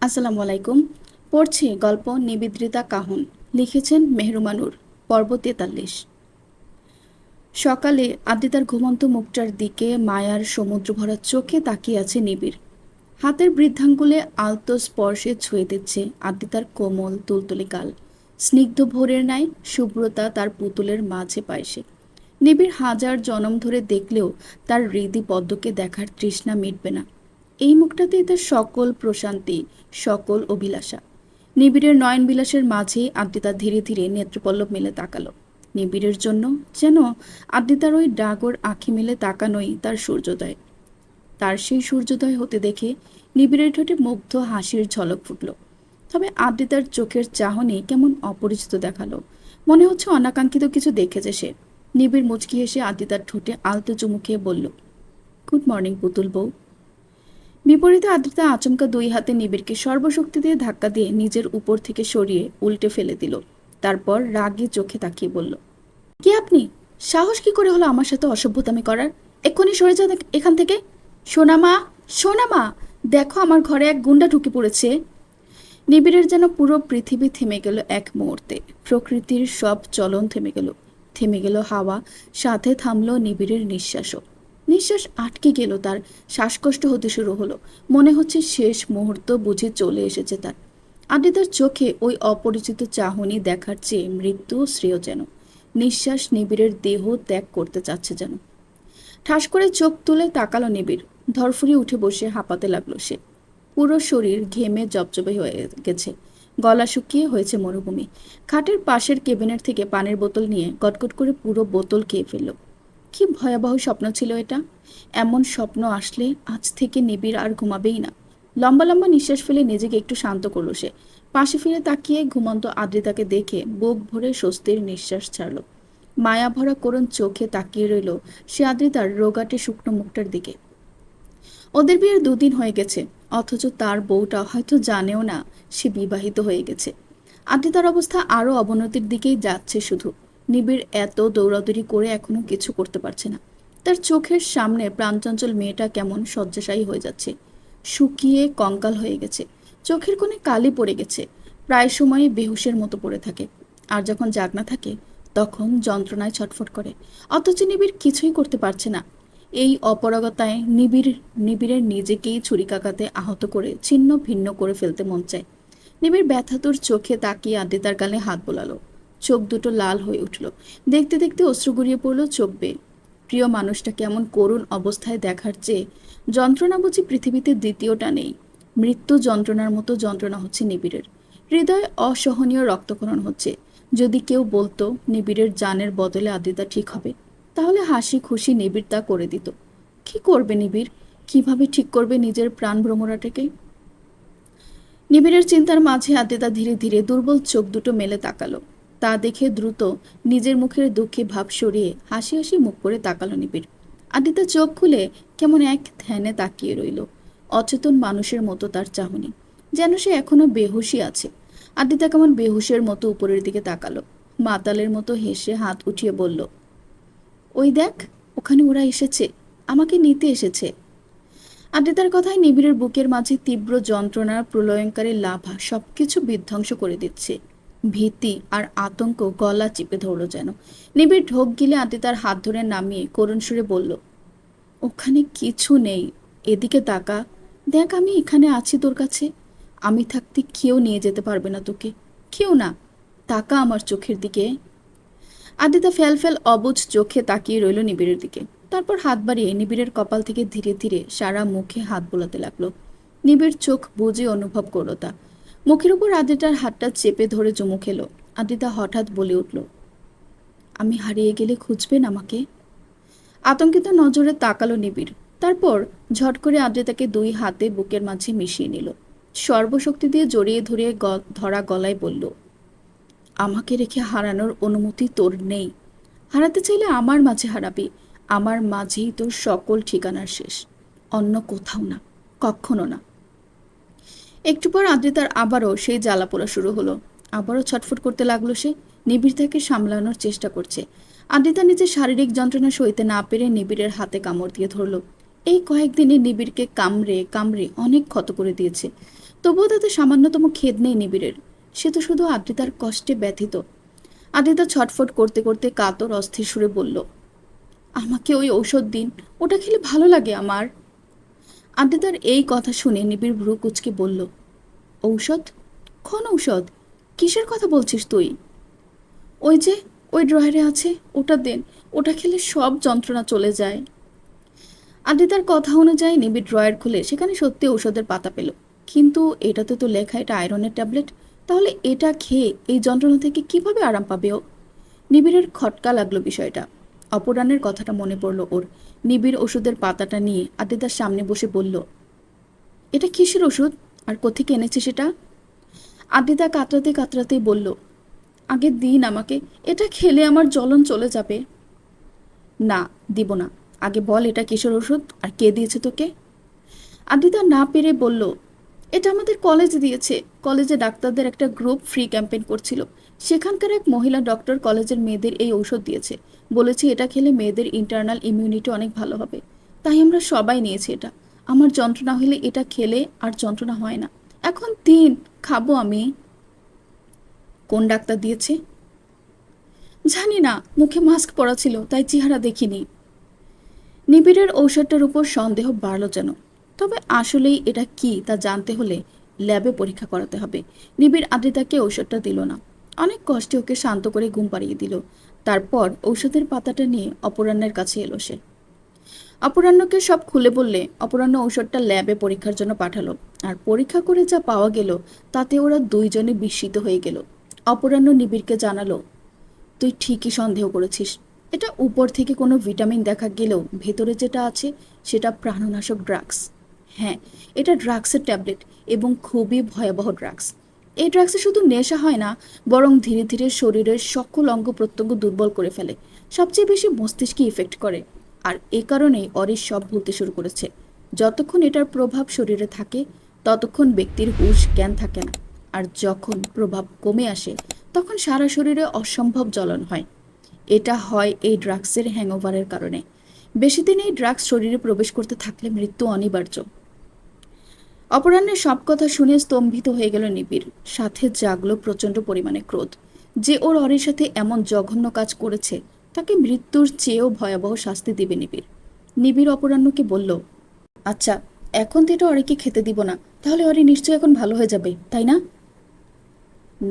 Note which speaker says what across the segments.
Speaker 1: আসসালামু আলাইকুম। পড়ছি গল্প নিবেদিতা কাহন। লিখেছেন মেহরুমানুর। পর্ব 43। সকালে আদ্রিতার ঘুমন্ত মুখটার দিকে মায়ার সমুদ্র ভরা চোখে তাকিয়ে আছে নিবিড়। হাতের বৃদ্ধাঙ্গুলে আলতো স্পর্শে ছুঁয়ে দিচ্ছে আদ্রিতার কোমল তুলতুলে গাল। স্নিগ্ধ ভোরের ন্যায় শুভ্রতা তার পুতুলের মাঝে পায় সে। নিবিড় হাজার জনম ধরে দেখলেও তার হৃদি পদ্মকে দেখার তৃষ্ণা মিটবে না। এই মুখটাতেই তার সকল প্রশান্তি, সকল অভিলাষা। নিবিড়ের নয়ন বিলাসের মাঝেই আদ্রিতা ধীরে ধীরে নেত্রপল্লব মেলে তাকালো। নিবিড়ের জন্য যেন আদ্রিতার ওই ডাগর আঁখি মেলে তাকানোই তার সূর্যোদয়। তার সেই সূর্যোদয় হতে দেখে নিবিড়ের ঠোঁটে মুগ্ধ হাসির ঝলক ফুটল। তবে আদ্রিতার চোখের চাহনি কেমন অপরিচিত দেখালো। মনে হচ্ছে অনাকাঙ্ক্ষিত কিছু দেখেছে সে। নিবিড় মুচকি হেসে আদ্রিতার ঠোঁটে আলতো চুমু খেয়ে বলল, গুড মর্নিং পুতুল বউ। বিপরীতে আদ্রিতা আচমকা দুই হাতে নিবিড়কে সর্বশক্তি দিয়ে ধাক্কা দিয়ে নিজের উপর থেকে সরিয়ে উল্টে ফেলে দিল। তারপর রাগে চোখে তাকিয়ে বলল, কে আপনি? সাহস কি করে হলো আমার সাথে অসভ্যতামি করার? এক্ষুনি সরে যান এখান থেকে। সোনামা, সোনামা, দেখো আমার ঘরে এক গুন্ডা ঢুকে পড়েছে। নিবিড়ের যেন পুরো পৃথিবী থেমে গেল এক মুহূর্তে। প্রকৃতির সব চলন থেমে গেল। থেমে গেল হাওয়া, সাথে থামলো নিবিড়ের নিঃশ্বাসও। নিঃশ্বাস আটকে গেল তার। শ্বাসকষ্ট হতে শুরু হলো। মনে হচ্ছে শেষ মুহূর্ত বুঝে চলে এসেছে তার। আদ্রিতার চোখে ওই অপরিচিত চাহনি দেখার চেয়ে মৃত্যু শ্রেয় যেন। নিঃশ্বাস নিবিড়ের দেহ ত্যাগ করতে চাচ্ছে যেন। ঠাস করে চোখ তুলে তাকালো নিবিড়। ধরফুরিয়ে উঠে বসে হাঁপাতে লাগলো সে। পুরো শরীর ঘেমে জবজবে হয়ে গেছে। গলা শুকিয়ে হয়েছে মরুভূমি। খাটের পাশের কেবিনের থেকে পানির বোতল নিয়ে গটগট করে পুরো বোতল খেয়ে ফেলল। কি ভয়াবহ স্বপ্ন ছিল এটা! এমন স্বপ্ন আসলে আজ থেকে নিবিড় আর ঘুমাবেই না। লম্বা লম্বা নিঃশ্বাস ফেলে নিজেকে একটু শান্ত করল সে। পাশে ফিরে তাকিয়ে ঘুমন্ত আদ্রিতাকে দেখে বুক ভরে স্বস্তির নিঃশ্বাস ছাড়ল। মায়া ভরা করুণ চোখে তাকিয়ে রইল সে আদ্রিতার রোগাটে শুকনো মুখটার দিকে। ওদের বিয়ের 2 দিন হয়ে গেছে, অথচ তার বউটা হয়তো জানেও না সে বিবাহিত হয়ে গেছে। আদ্রিতার অবস্থা আরও অবনতির দিকেই যাচ্ছে শুধু। নিবিড় এত দৌড়াদৌড়ি করে এখনো কিছু করতে পারছে না। তার চোখের সামনে প্রাণচঞ্চল মেয়েটা কেমন শয্যাশায়ী হয়ে যাচ্ছে। শুকিয়ে কঙ্কাল হয়ে গেছে। চোখের কোণে কালি পড়ে গেছে। প্রায় সময়ই বেহুশের মতো পড়ে থাকে। আর যখন জাগনা থাকে তখন যন্ত্রণায় ছটফট করে। অথচ নিবিড় কিছুই করতে পারছে না। এই অপারগতায় নিবিড়ের নিজেকেই ছুরিকাঘাতে আহত করে ছিন্ন ভিন্ন করে ফেলতে মন চায়। নিবিড় ব্যথাতুর চোখে তাকিয়ে আদ্রিতার গালে হাত বোলালো। চোখ দুটো লাল হয়ে উঠল। দেখতে দেখতে অশ্রু গড়িয়ে পড়ল চোখ বেয়ে। প্রিয় মানুষটা কেমন করুণ অবস্থায় দেখার চেয়ে যন্ত্রণা বুঝি পৃথিবীতে দ্বিতীয়টা নেই। মৃত্যু যন্ত্রণার মতো যন্ত্রণা হচ্ছে নিবিড়ের। হৃদয়ে অসহনীয় রক্তক্ষরণ হচ্ছে। যদি কেউ বলতো নিবিড়ের জানের বদলে আদ্রিতা ঠিক হবে, তাহলে হাসি খুশি নিবিড় তা করে দিত। কি করবে নিবিড়? কিভাবে ঠিক করবে নিজের প্রাণ ভ্রমরাটাকে? নিবিড়ের চিন্তার মাঝে আদ্রিতা ধীরে ধীরে দুর্বল চোখ দুটো মেলে তাকালো। তা দেখে দ্রুত নিজের মুখের দুঃখে ভাব সরিয়ে হাসি হাসি মুখ করে তাকালো নিবিড়। আদ্রিতা চোখ খুলে কেমন এক ধ্যানে তাকিয়ে রইল। অচেতন মানুষের মতো তার চাহনি, যেন সে এখনো বেহুশই আছে। আদ্রিতা কেমন বেহুশের মতো উপরের দিকে তাকালো। মাতালের মতো হেসে হাত উঠিয়ে বলল, ওই দেখ, ওখানে ওরা এসেছে, আমাকে নিতে এসেছে। আদ্রিতার কথায় নিবিড়ের বুকের মাঝে তীব্র যন্ত্রণার প্রলয়ঙ্কারী লাভা সবকিছু বিধ্বংস করে দিচ্ছে। ভীতি আর আতঙ্ক গলা চিপে ধরল যেন। নিবিড় ঢোক গিলে আদ্রিতার হাত ধরে নামিয়ে করুণ সুরে বলল, ওখানে কিছু নেই, এদিকে তাকা। দেখ, আমি এখানে আছি তোর কাছে। আমি থাকতে কেউ নিয়ে যেতে পারবে না তোকে, কেউ না। তাকা আমার চোখের দিকে। আদ্রিতা ফেল ফেল অবুঝ চোখে তাকিয়ে রইল নিবিড়ের দিকে। তারপর হাত বাড়িয়ে নিবিড়ের কপাল থেকে ধীরে ধীরে সারা মুখে হাত বোলাতে লাগলো। নিবিড় চোখ বুজে অনুভব করলো তা। মুখের উপর আদ্রিতার হাতটা চেপে ধরে চুমু খেলো। আদ্রিতা হঠাৎ বলে উঠল, আমি হারিয়ে গেলে খুঁজবেন আমাকে? আতঙ্কিত নজরে তাকালো নিবিড়। তারপর ঝট করে আদ্রিতাকে 2 হাতে বুকের মাঝে মিশিয়ে নিল। সর্বশক্তি দিয়ে জড়িয়ে ধরে ধরা গলায় বলল, আমাকে রেখে হারানোর অনুমতি তোর নেই। হারাতে চাইলে আমার মাঝে হারাবি। আমার মাঝেই তোর সকল ঠিকানার শেষ, অন্য কোথাও না, কখনো না। একটু পর আদ্রিতার আবারও সেই জ্বালা পোড়া শুরু হলো। আবারও ছটফট করতে লাগলো সে। নিবিড় তাকে সামলানোর চেষ্টা করছে। আদ্রিতা নিজের শারীরিক যন্ত্রণা সইতে না পেরে নিবিড়ের হাতে কামড় দিয়ে ধরল। এই কয়েকদিনে নিবিড়কে কামড়ে কামড়ে অনেক ক্ষত করে দিয়েছে। তবুও তাতে সামান্যতম খেদ নেই নিবিড়ের। সে তো শুধু আদ্রিতার কষ্টে ব্যথিত। আদ্রিতা ছটফট করতে করতে কাতর অস্থির সুরে বলল, আমাকে ওই ঔষধ দিন, ওটা খেলে ভালো লাগে আমার। আদ্রিতার এই কথা শুনে নিবিড় ভ্রু কুঁচকে বলল, ঔষধ? কোন ঔষধ? কিসের কথা বলছিস তুই? ওই যে, ওই ড্রয়ারে আছে, ওটা দেন। ওটা খেলে সব যন্ত্রণা চলে যায়। আদ্রিতার কথা অনুযায়ী নিবিড় ড্রয়ার খুলে সেখানে সত্যি ঔষধের পাতা পেল। কিন্তু এটাতে তো লেখা এটা আয়রনের ট্যাবলেট। তাহলে এটা খেয়ে এই যন্ত্রণা থেকে কিভাবে আরাম পাবে ও? নিবিড়ের খটকা লাগলো বিষয়টা। অপরাহ্নের কথাটা মনে পড়ল ওর। নিবিড় ওষুধের পাতাটা নিয়ে আদ্রিতার সামনে বসে বলল, এটা কিসের ওষুধ আর কোত্থেকে এনেছে সেটা? আদ্রিতা কাতরাতে কাতরাতেই বলল, আগে দিন আমাকে, এটা খেলে আমার জ্বলন চলে যাবে। না, দিব না। আগে বল এটা কিসের ওষুধ আর কে দিয়েছে তোকে? আদ্রিতা না পেরে বলল, এটা আমাদের কলেজে দিয়েছে। কলেজে ডাক্তারদের একটা গ্রুপ ফ্রি ক্যাম্পেইন করছিল। সেখানকার এক মহিলা ডক্টর কলেজের মেয়েদের এই ঔষধ দিয়েছে। বলেছে এটা খেলে মেয়েদের ইন্টারনাল ইমিউনিটি অনেক ভালো হবে। তাই আমরা সবাই নিয়েছি এটা। আমার যন্ত্রণা হলে এটা খেলে আর যন্ত্রণা হয় না। এখন দিন, খাবো আমি। কোন ডাক্তার দিয়েছে? জানি না, মুখে মাস্ক পরা ছিল তাই চেহারা দেখিনি। নিবিড়ের ঔষধটার উপর সন্দেহ বাড়ল যেন। তবে আসলেই এটা কি তা জানতে হলে ল্যাবে পরীক্ষা করাতে হবে। নিবিড় আদ্রিতাকে ঔষধটা দিল না। অনেক কষ্টে ওকে শান্ত করে ঘুম পাড়িয়ে দিল। তারপর ঔষধের পাতাটা নিয়ে অপরাহ্নের কাছে এলো সে। অপরাহ্নকে সব খুলে বললে অপরাহ্ন ঔষধটা ল্যাবে পরীক্ষার জন্য পাঠালো। আর পরীক্ষা করে যা পাওয়া গেল তাতে ওরা দুইজনে বিস্মিত হয়ে গেল। অপরাহ্ন নিবিড়কে জানালো, তুই ঠিকই সন্দেহ করেছিস। এটা উপর থেকে কোনো ভিটামিন দেখা গেলেও ভেতরে যেটা আছে সেটা প্রাণনাশক ড্রাগস। হ্যাঁ, এটা ড্রাগসের ট্যাবলেট এবং খুবই ভয়াবহ ড্রাগস। এই ড্রাগসে শুধু নেশা হয় না, বরং ধীরে ধীরে শরীরের সকল অঙ্গ প্রত্যঙ্গ দুর্বল করে ফেলে। সবচেয়ে বেশি মস্তিষ্কে ইফেক্ট করে। আর এ কারণেই অরিস সব ভুলতে শুরু করেছে। যতক্ষণ এটার প্রভাব শরীরে থাকে ততক্ষণ ব্যক্তির হুঁশ জ্ঞান থাকে না। আর যখন প্রভাব কমে আসে তখন সারা শরীরে অসম্ভব জ্বলন হয়। এটা হয় এই ড্রাগসের হ্যাংওভারের কারণে। বেশি দিন এই ড্রাগস শরীরে প্রবেশ করতে থাকলে মৃত্যু অনিবার্য। অপরাহ্নের সব কথা শুনে স্তম্ভিত হয়ে গেল নিবিড়। সাথে জাগলো প্রচণ্ড পরিমাণে ক্রোধ। যে ওর অরের সাথে এমন জঘন্য কাজ করেছে তাকে মৃত্যুর চেয়েও ভয়াবহ শাস্তি দিবে নিবিড়। নিবিড় অপরাহ্নকে বলল, আচ্ছা, এখন তো এটা অরিকে খেতে দিব না, তাহলে অরি নিশ্চয়ই এখন ভালো হয়ে যাবে, তাই না?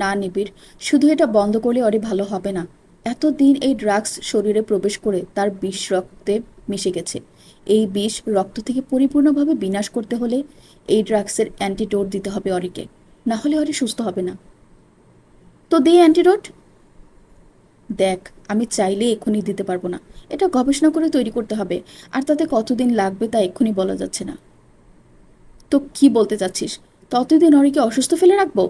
Speaker 1: না নিবিড়, শুধু এটা বন্ধ করলে অরি ভালো হবে না। এতদিন এই ড্রাগস শরীরে প্রবেশ করে তার বিষ রক্তে মিশে গেছে। এই বিষ রক্ত থেকে পরিপূর্ণভাবে বিনাশ করতে হলে এই ড্রাগসের অ্যান্টিডোট দিতে হবে অরিকে। না হলে অরি সুস্থ হবে না। তো দে অ্যান্টিডোট। দেখ, আমি চাইলে এক্ষুনি দিতে পারবো না। এটা গবেষণা করে তৈরি করতে হবে। আর তাতে কতদিন লাগবে তা এক্ষুনি বলা যাচ্ছে না। তো কি বলতে চাচ্ছিস? ততদিন অরিকে অসুস্থ ফেলে রাখবো?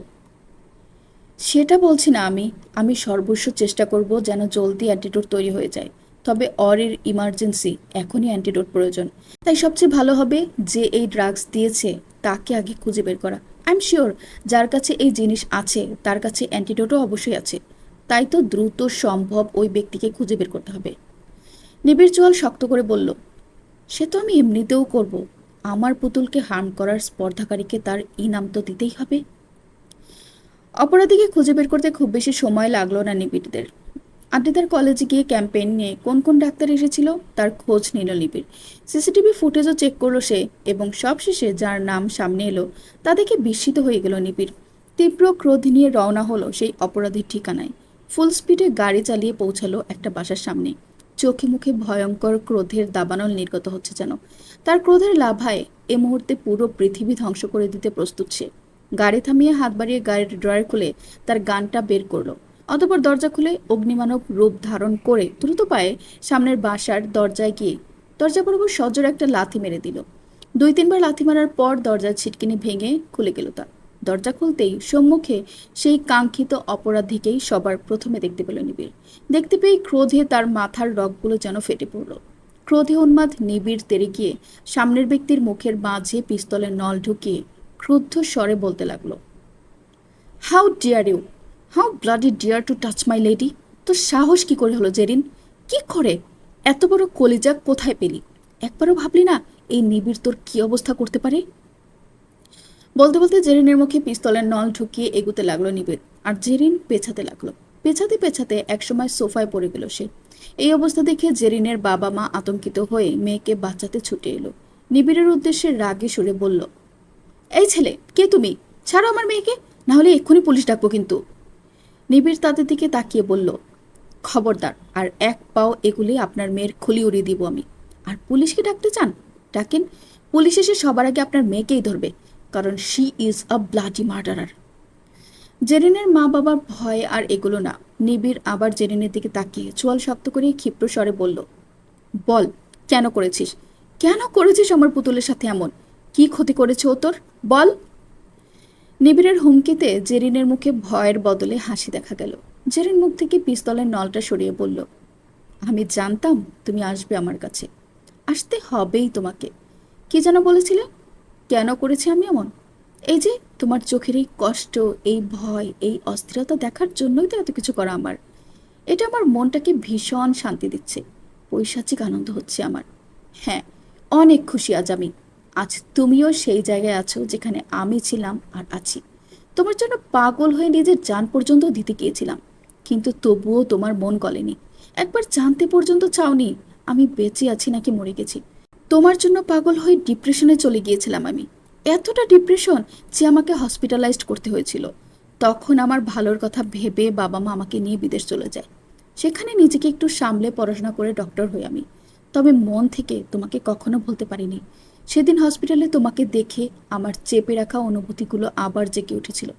Speaker 1: সেটা বলছি না আমি। আমি সর্বস্ব চেষ্টা করব যেন জলদি অ্যান্টিডোট তৈরি হয়ে যায়। তবে অরের ইমার্জেন্সি, এখনই অ্যান্টিডোট প্রয়োজন। তাই সবচেয়ে ভালো হবে যে এই ড্রাগস দিয়েছে তাকে আগে খুঁজে বের করা। আই এম শিওর যার কাছে এই জিনিস আছে তার কাছে অ্যান্টিডোটও অবশ্যই আছে। তাই তো দ্রুত সম্ভব ওই ব্যক্তিকে খুঁজে বের করতে হবে। নিবিড় চোয়াল শক্ত করে বলল, সে তো আমি এমনিতেও করব। আমার পুতুলকে হার্ম করার স্পর্ধাকারীকে তার ইনাম তো দিতেই হবে। অপরাধীকে খুঁজে বের করতে খুব বেশি সময় লাগলো না নিবিড়দের। আদ্রিতার কলেজে গিয়ে ক্যাম্পেইন নিয়ে কোন কোন ডাক্তার এসেছিল তার খোঁজ নিল নিবিড়। সিসিটিভি ফুটেজও চেক করলো সে, এবং সবশেষে যার নাম সামনে এলো তা দেখে বিস্মিত হয়ে গেল নিবিড়। তীব্র ক্রোধ নিয়ে রওনা হলো সেই অপরাধীর ঠিকানায়। ফুল স্পিডে গাড়ি চালিয়ে পৌঁছালো একটা বাসার সামনে। চোখে মুখে ভয়ঙ্কর ক্রোধের দাবানল নির্গত হচ্ছে যেন। তার ক্রোধের লাভায় এ মুহূর্তে পুরো পৃথিবী ধ্বংস করে দিতে প্রস্তুত সে। গাড়ি থামিয়ে হাত বাড়িয়ে গাড়ির ড্রয়ার খুলে তার গানটা বের করলো। অতঃপর দরজা খুলে অগ্নিমানব রূপ ধারণ করে দ্রুত পায়ে সামনের বাসার দরজায় গিয়ে দরজা বরাবর সজোরে একটা লাথি মেরে দিল। 2-3 বার লাথি মারার পর দরজার ছিটকিনি ভেঙে খুলে গেল তা। দরজা খুলতেই সম্মুখে সেই কাঙ্ক্ষিত অপরাধীকেই সবার প্রথমে দেখতে পেল নিবিড়। দেখতে পেয়ে ক্রোধে তার মাথার রগগুলো যেন ফেটে পড়ল। ক্রোধে উন্মাদ নিবিড় তেড়ে গিয়ে সামনের ব্যক্তির মুখের মাঝে পিস্তলের নল ঢুকিয়ে ক্রুদ্ধ স্বরে বলতে লাগলো, how dare you, how bloody dare to touch my lady. তোর সাহস কি করে হলো জেরিন? কি করে? এত বড় কলিজা কোথায় পেলি? একবারও ভাবলি না এই নিবিড় তোর কি অবস্থা করতে পারে? বলতে বলতে জেরিনের মুখে পিস্তলের নল ঢুকিয়ে এগুতে লাগলো নিবিড়, আর জেরিন পেছাতে লাগলো। পেছাতে পেছাতে একসময় সোফায় পড়ে গেল সে। এই অবস্থা দেখে জেরিনের বাবা মা আতঙ্কিত হয়ে মেয়েকে বাঁচাতে ছুটে এলো। নিবিড়ের উদ্দেশ্যে রাগে সুরে বলল, এই ছেলে, কে তুমি? ছাড়ো আমার মেয়েকে, না হলে এক্ষুনি পুলিশ ডাকবো কিন্তু। নিবিড় তাদের দিকে তাকিয়ে বলল, খবরদার, আর এক পাও এগুলি আপনার মেয়ের খুলি উড়িয়ে দিব আমি। আর পুলিশকে ডাকতে চান? ডাকেন। পুলিশ এসে সবার আগে আপনার মেয়েকেই ধরবে, কারণ she is a bloody murderer. জেরিনের মা বাবার ভয় আর এগুলো না। নিবিড় আবার জেরিনের দিকে তাকিয়ে চোয়াল শক্ত করে ক্ষিপ্র স্বরে বলল, বল, কেন করেছিস? কেন করেছিস আমার পুতুলের সাথে এমন? কি ক্ষতি করেছে ও তোর? বল। নিবিড়ের হুমকিতে জেরিনের মুখে ভয়ের বদলে হাসি দেখা গেল। জেরিন মুখ থেকে পিস্তলের নলটা সরিয়ে বলল, আমি জানতাম তুমি আসবে আমার কাছে। আসতে হবেই তোমাকে। কি যেন বলেছিলে? কেন করেছি আমি এমন? এই যে তোমার চোখের এই কষ্ট, এই ভয়, এই অস্থিরতা দেখার জন্যই তো এত কিছু করা আমার। এটা আমার মনটাকে ভীষণ শান্তি দিচ্ছে। পৈশাচিক আনন্দ হচ্ছে আমার। হ্যাঁ, অনেক খুশি আজ আমি। আজ তুমিও সেই জায়গায় আছো যেখানে আমি ছিলাম আর আছি। তোমার জন্য পাগল হয়ে নিজের জান পর্যন্ত দিতে গিয়েছিলাম, কিন্তু তবুও তোমার মন গলেনি। একবার জানতে পর্যন্ত চাওনি আমি বেঁচে আছি নাকি মরে গেছি। তোমার জন্য পাগল হয়ে ডিপ্রেশনে চলে গিয়েছিলাম আমি। এতটা ডিপ্রেশন যে আমাকে হসপিটালাইজড করতে হয়েছিল। তখন আমার ভালোর কথা ভেবে বাবা মা আমাকে নিয়ে বিদেশ চলে যায়। সেখানে নিজেকে একটু সামলে পড়াশোনা করে ডক্টর হই আমি। তবে মন থেকে তোমাকে কখনো ভুলতে পারিনি। সেদিন হসপিটালে তোমাকে দেখে আমার চেপে রাখা অনুভূতিগুলো আবার জেগে উঠেছিল।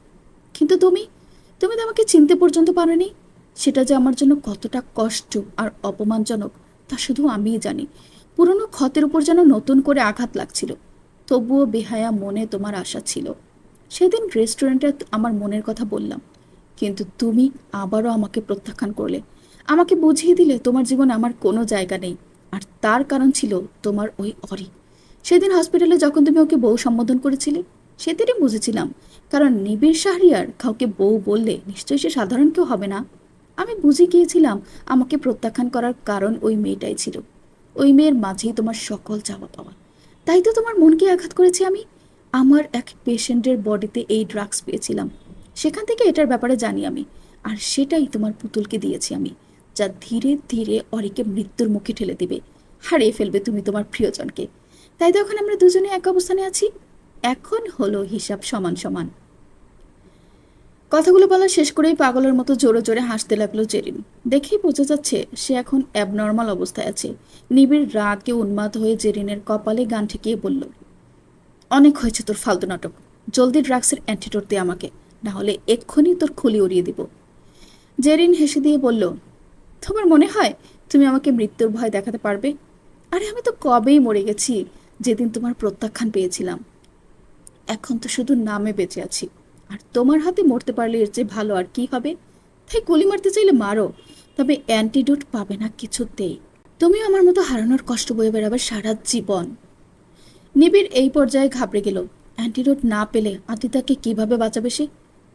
Speaker 1: কিন্তু তুমি তুমি তো আমাকে চিনতে পর্যন্ত পারোনি। সেটা যে আমার জন্য কতটা কষ্ট আর অপমানজনক তা শুধু আমিই জানি। পুরনো ক্ষতের উপর যেন নতুন করে আঘাত লাগছিল। তবুও বেহায়া মনে তোমার আশা ছিল। সেদিন রেস্টুরেন্টে আমার মনের কথা বললাম, কিন্তু তুমি আবারও আমাকে প্রত্যাখ্যান করলে। আমাকে বুঝিয়ে দিলে তোমার জীবনে আমার কোনো জায়গা নেই। আর তার কারণ ছিল তোমার ওই অরি। সেদিন হসপিটালে যখন তুমি ওকে বউ সম্বোধন করেছিলে, সেদিনই বুঝেছিলাম, কারণ নিবিড় শাহরিয়ার কাউকে বউ বললে নিশ্চয়ই সে সাধারণ কেউ হবে না। আমি বুঝে গিয়েছিলাম আমাকে প্রত্যাখ্যান করার কারণ ওই মেয়েটাই ছিল। ওই মেয়ের মাঝেই তোমার সকল চাওয়া পাওয়া। তাই তো তোমার মনকে আঘাত করেছি আমি। আমার এক পেশেন্টের বডিতে এই ড্রাগস পেয়েছিলাম। সেখান থেকে এটার ব্যাপারে জানি আমি। আর সেটাই তোমার পুতুলকে দিয়েছি আমি, যা ধীরে ধীরে অরিকে মৃত্যুর মুখে ঠেলে দিবে। হারিয়ে ফেলবে তুমি তোমার প্রিয়জনকে। তাই তো এখন আমরা দুজনে এক অবস্থানে আছি। এখন হলো হিসাব সমান সমান। কথাগুলো বলা শেষ করেই পাগলের মতো জোরে জোরে হাসতে লাগলো জেরিন। দেখেই বোঝা যাচ্ছে সে এখন অ্যাবনর্মাল অবস্থায় আছে। নিবিড় রাগে উন্মাদ হয়ে জেরিনের কপালে গান ঠেকিয়ে বলল, অনেক হয়েছে তোর ফালতু নাটক। জলদি ড্রাগসের অ্যান্টিডোট দে আমাকে, না হলে এক্ষুনি তোর খুলি উড়িয়ে দিব। জেরিন হেসে দিয়ে বলল, তোমার মনে হয় তুমি আমাকে মৃত্যুর ভয় দেখাতে পারবে? আরে আমি তো কবেই মরে গেছি, যেদিন তোমার প্রত্যাখ্যান পেয়েছিলাম। এখন তো শুধু নামে বেঁচে আছি। আর তোমার হাতে মরতে পারলে এর চেয়ে ভালো আর কি হবে? তাই গুলি মারতে চাইলে মারো, তবে অ্যান্টিডোট পাবে না কিছুতেই। তুমিও আমার মতো হারানোর কষ্ট বয়ে বেড়াবে সারা জীবন। নিবিড় এই পর্যায়ে ঘাবড়ে গেল। অ্যান্টিডোট না পেলে আদিতাকে কিভাবে বাঁচাবে সে?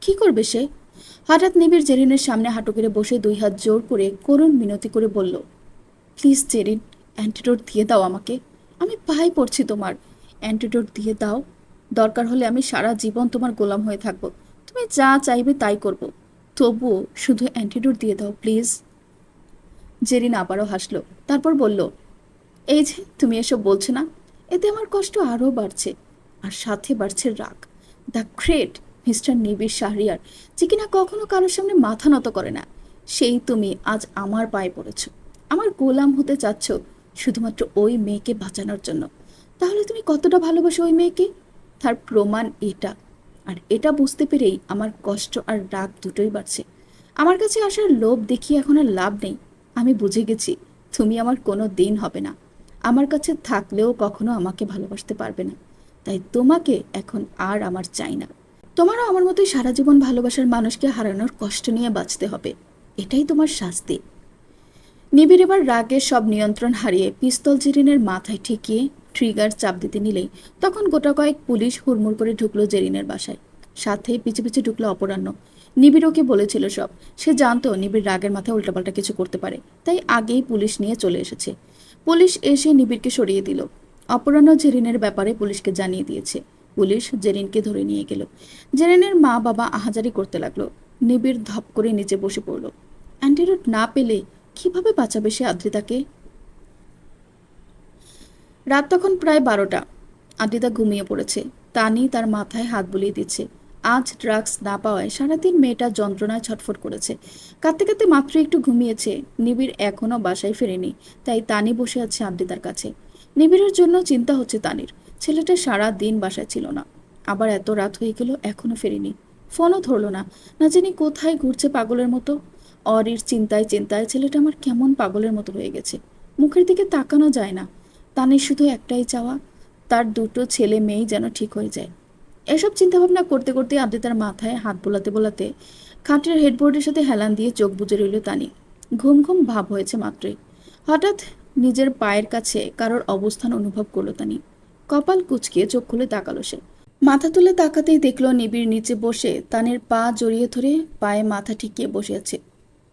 Speaker 1: কি করবে সে? হঠাৎ নিবিড় জেরিনের সামনে হাঁটু করে বসে দুই হাত জোর করে করুণ মিনতি করে বলল, প্লিজ জেরিন, অ্যান্টিডোট দিয়ে দাও আমাকে। আমি পায়ে পড়ছি তোমার। অ্যান্টিডোট দিয়ে দাও। দরকার হলে আমি সারা জীবন তোমার গোলাম হয়ে থাকবো। তুমি যা চাইবে তাই করব। তবুও শুধু অ্যান্টিডোট দিয়ে দাও প্লিজ। জেরিন আবারও হাসলো, তারপর বলল, এই যে তুমি এসব বলছো না, এতে আমার কষ্ট আরও বাড়ছে। আর সাথে বাড়ছে রাগ। দ্য গ্রেট মিস্টার নিবিড় শাহরিয়ার, যে কিনা কখনো কারোর সামনে মাথা নত করে না, সেই তুমি আজ আমার পায়ে পড়েছ। আমার গোলাম হতে চাচ্ছ শুধুমাত্র ওই মেয়েকে বাঁচানোর জন্য। তাহলে তুমি কতটা ভালোবাসো ওই মেয়েকে, তার প্রমাণ এটা। আর এটা বুঝতে পেরেই আমার কষ্ট আর রাগ দুটোই বাড়ছে। আমার কাছে আসার লোভ দেখিয়ে এখন আর লাভ নেই। আমি বুঝে গেছি তুমি আমার কোনো দিন হবে না। আমার কাছে থাকলেও কখনো আমাকে ভালোবাসতে পারবে না। তাই তোমাকে এখন আর আমার চাই না। তোমারও আমার মতোই সারা জীবন ভালোবাসার মানুষকে হারানোর কষ্ট নিয়ে বাঁচতে হবে। এটাই তোমার শাস্তি। নিবিড় এবার রাগের সব নিয়ন্ত্রণ হারিয়ে পিস্তল জেরিনের মাথায় ঠেকিয়ে ট্রিগার চাপ দিতে নিলেই তখন গোটা কয়েক পুলিশ হুড়মুড় করে ঢুকলো জেরিনের বাসায়। সাথে পিছু পিছু ঢুকলো অপরাহ্ন। নিবিড় ওকে বলেছিল সব। সে জানতো নিবিড় রাগের মাথায় উল্টাপাল্টা কিছু করতে পারে, তাই আগেই পুলিশ নিয়ে চলে এসেছে। পুলিশ এসে নিবিড়কে সরিয়ে দিল। অপরাহ্ন জেরিনের ব্যাপারে পুলিশকে জানিয়ে দিয়েছে। পুলিশ জেরিনকে ধরে নিয়ে গেল। জেরিনের মা বাবা আহাজারি করতে লাগলো। নিবিড় ধপ করে নিচে বসে পড়ল। অ্যান্টিডোট না পেলে কিভাবে বাঁচাবে সে আদ্রিতাকে? রাত তখন প্রায় 12টা। আদ্রিতা ঘুমিয়ে পড়েছে। তানি তার মাথায় হাত বুলিয়ে দিচ্ছে। আজ ড্রাগস না পাওয়ায় সারাদিন মেয়েটা যন্ত্রণায় ছটফট করেছে। কাঁদতে কাঁদতে মাত্র একটু ঘুমিয়েছে। নিবিড় এখনো বাসায় ফেরেনি, তাই তানি বসে আছে আদ্রিতার কাছে। নিবিড়ের জন্য চিন্তা হচ্ছে তানির। ছেলেটা সারা দিন বাসায় ছিল না, আবার এত রাত হয়ে গেল এখনো ফেরেনি। ফোনও ধরলো না, না জানি কোথায় ঘুরছে পাগলের মতো। অরির চিন্তায় চিন্তায় ছেলেটা আমার কেমন পাগলের মতো হয়ে গেছে। মুখের দিকে তাকানো যায় না। তানির শুধু একটাই চাওয়া, তার দুটো ছেলে মেয়েই যেন ঠিক হয়ে যায়। এসব চিন্তাভাবনা করতে করতে আদ্রিতার মাথায় হাত বোলাতে বোলাতে খাটের হেডবোর্ডের সাথে হেলান দিয়ে চোখ বুজে রইল তানি। ঘুম ঘুম ভাব হয়েছে মাত্রই। হঠাৎ নিজের পায়ের কাছে কারোর অবস্থান অনুভব করলো তানি। কপাল কুঁচকিয়ে চোখ খুলে তাকালো সে। মাথা তুলে তাকাতেই দেখলো নিবিড় নিচে বসে তানির পা জড়িয়ে ধরে পায়ে মাথা ঠেকিয়ে বসে আছে।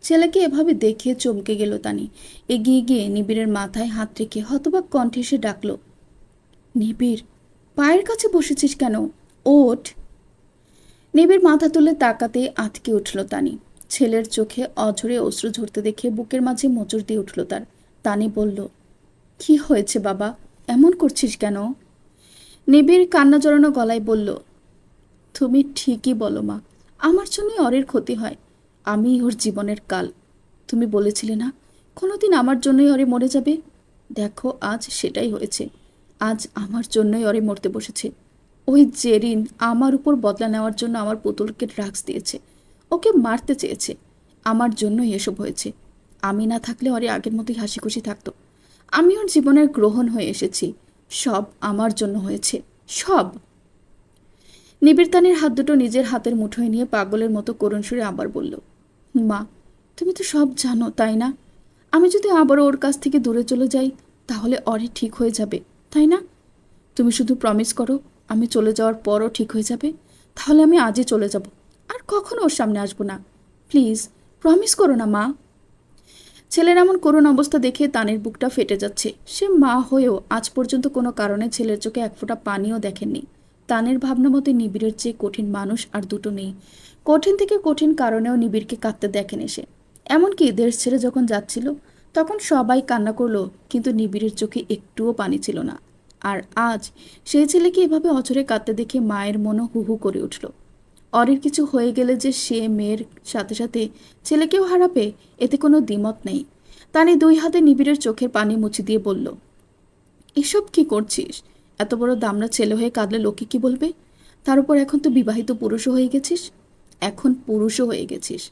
Speaker 1: ছেলেকে এভাবে দেখে চমকে গেল তানি। এগিয়ে গিয়ে নিবিড়ের মাথায় হাত রেখে হতবাক কণ্ঠে সে ডাকলো, নিবিড়, পায়ের কাছে বসেছিস কেন? ওঠ। নিবিড় মাথা তুলে তাকাতে আটকে উঠল তানি। ছেলের চোখে অঝরে অশ্রু ঝরতে দেখে বুকের মাঝে মোচড় দিয়ে উঠল তার। তানি বলল, কি হয়েছে বাবা, এমন করছিস কেন? নিবিড় কান্না জড়ানো গলায় বলল, তুমি ঠিকই বলো মা, আমার জন্যই অরের ক্ষতি হয়। আমি ওর জীবনের কাল। তুমি বলেছিলে না কোনোদিন আমার জন্যই অরে মরে যাবে? দেখো আজ সেটাই হয়েছে। আজ আমার জন্যই অরে মরতে বসেছে। ওই জেরিন আমার উপর বদলা নেওয়ার জন্য আমার পুতুলকে ড্রাগস দিয়েছে, ওকে মারতে চেয়েছে। আমার জন্যই এসব হয়েছে। আমি না থাকলে অরে আগের মতোই হাসি খুশি থাকতো। আমি ওর জীবনের গ্রহণ হয়ে এসেছি। সব আমার জন্য হয়েছে, সব। নিবিড় তানির হাত দুটো নিজের হাতের মুঠোয় নিয়ে পাগলের মতো করুণ সুরে আবার বলল, মা, তুমি তো সব জানো তাই না? আমি যদি আবারও ওর কাছ থেকে দূরে চলে যাই তাহলে অরে ঠিক হয়ে যাবে, তাই না? তুমি শুধু প্রমিস করো, আমি চলে যাওয়ার পরও ঠিক হয়ে যাবে। তাহলে আমি আজই চলে যাব, আর কখনো ওর সামনে আসবো না। প্লিজ প্রমিস করো না মা। ছেলের এমন করুণ অবস্থা দেখে তানির বুকটা ফেটে যাচ্ছে। সে মা হয়েও আজ পর্যন্ত কোনো কারণে ছেলের চোখে এক ফোঁটা পানিও দেখেননি। তানের ভাবনা মতে নিবিড়ের চেয়ে কঠিন মানুষ আর দুটো নেই। কঠিন থেকে কঠিন কারণেও নিবিড়কে কাঁদতে দেখেন এসে। এমনকি দেশ ছেড়ে যখন যাচ্ছিল তখন সবাই কান্না করলো, কিন্তু নিবিড়ের চোখে একটুও পানি ছিল না। আর আজ সেই ছেলেকে এভাবে অঝরে কাঁদতে দেখে মায়ের মনও হু হু করে উঠল। অরির কিছু হয়ে গেলে যে সে মেয়ের সাথে সাথে ছেলেকেও হারাবে, এতে কোনো দ্বিমত নেই। তানি দুই হাতে নিবিড়ের চোখের পানি মুছে দিয়ে বলল, এসব কি করছিস? এত বড় দামড়া ছেলে হয়ে কাঁদলে লোকে কি বলবে? তার উপর এখন তো বিবাহিত পুরুষও হয়ে গেছিস। এখন পুরুষও হয়ে গেছিস,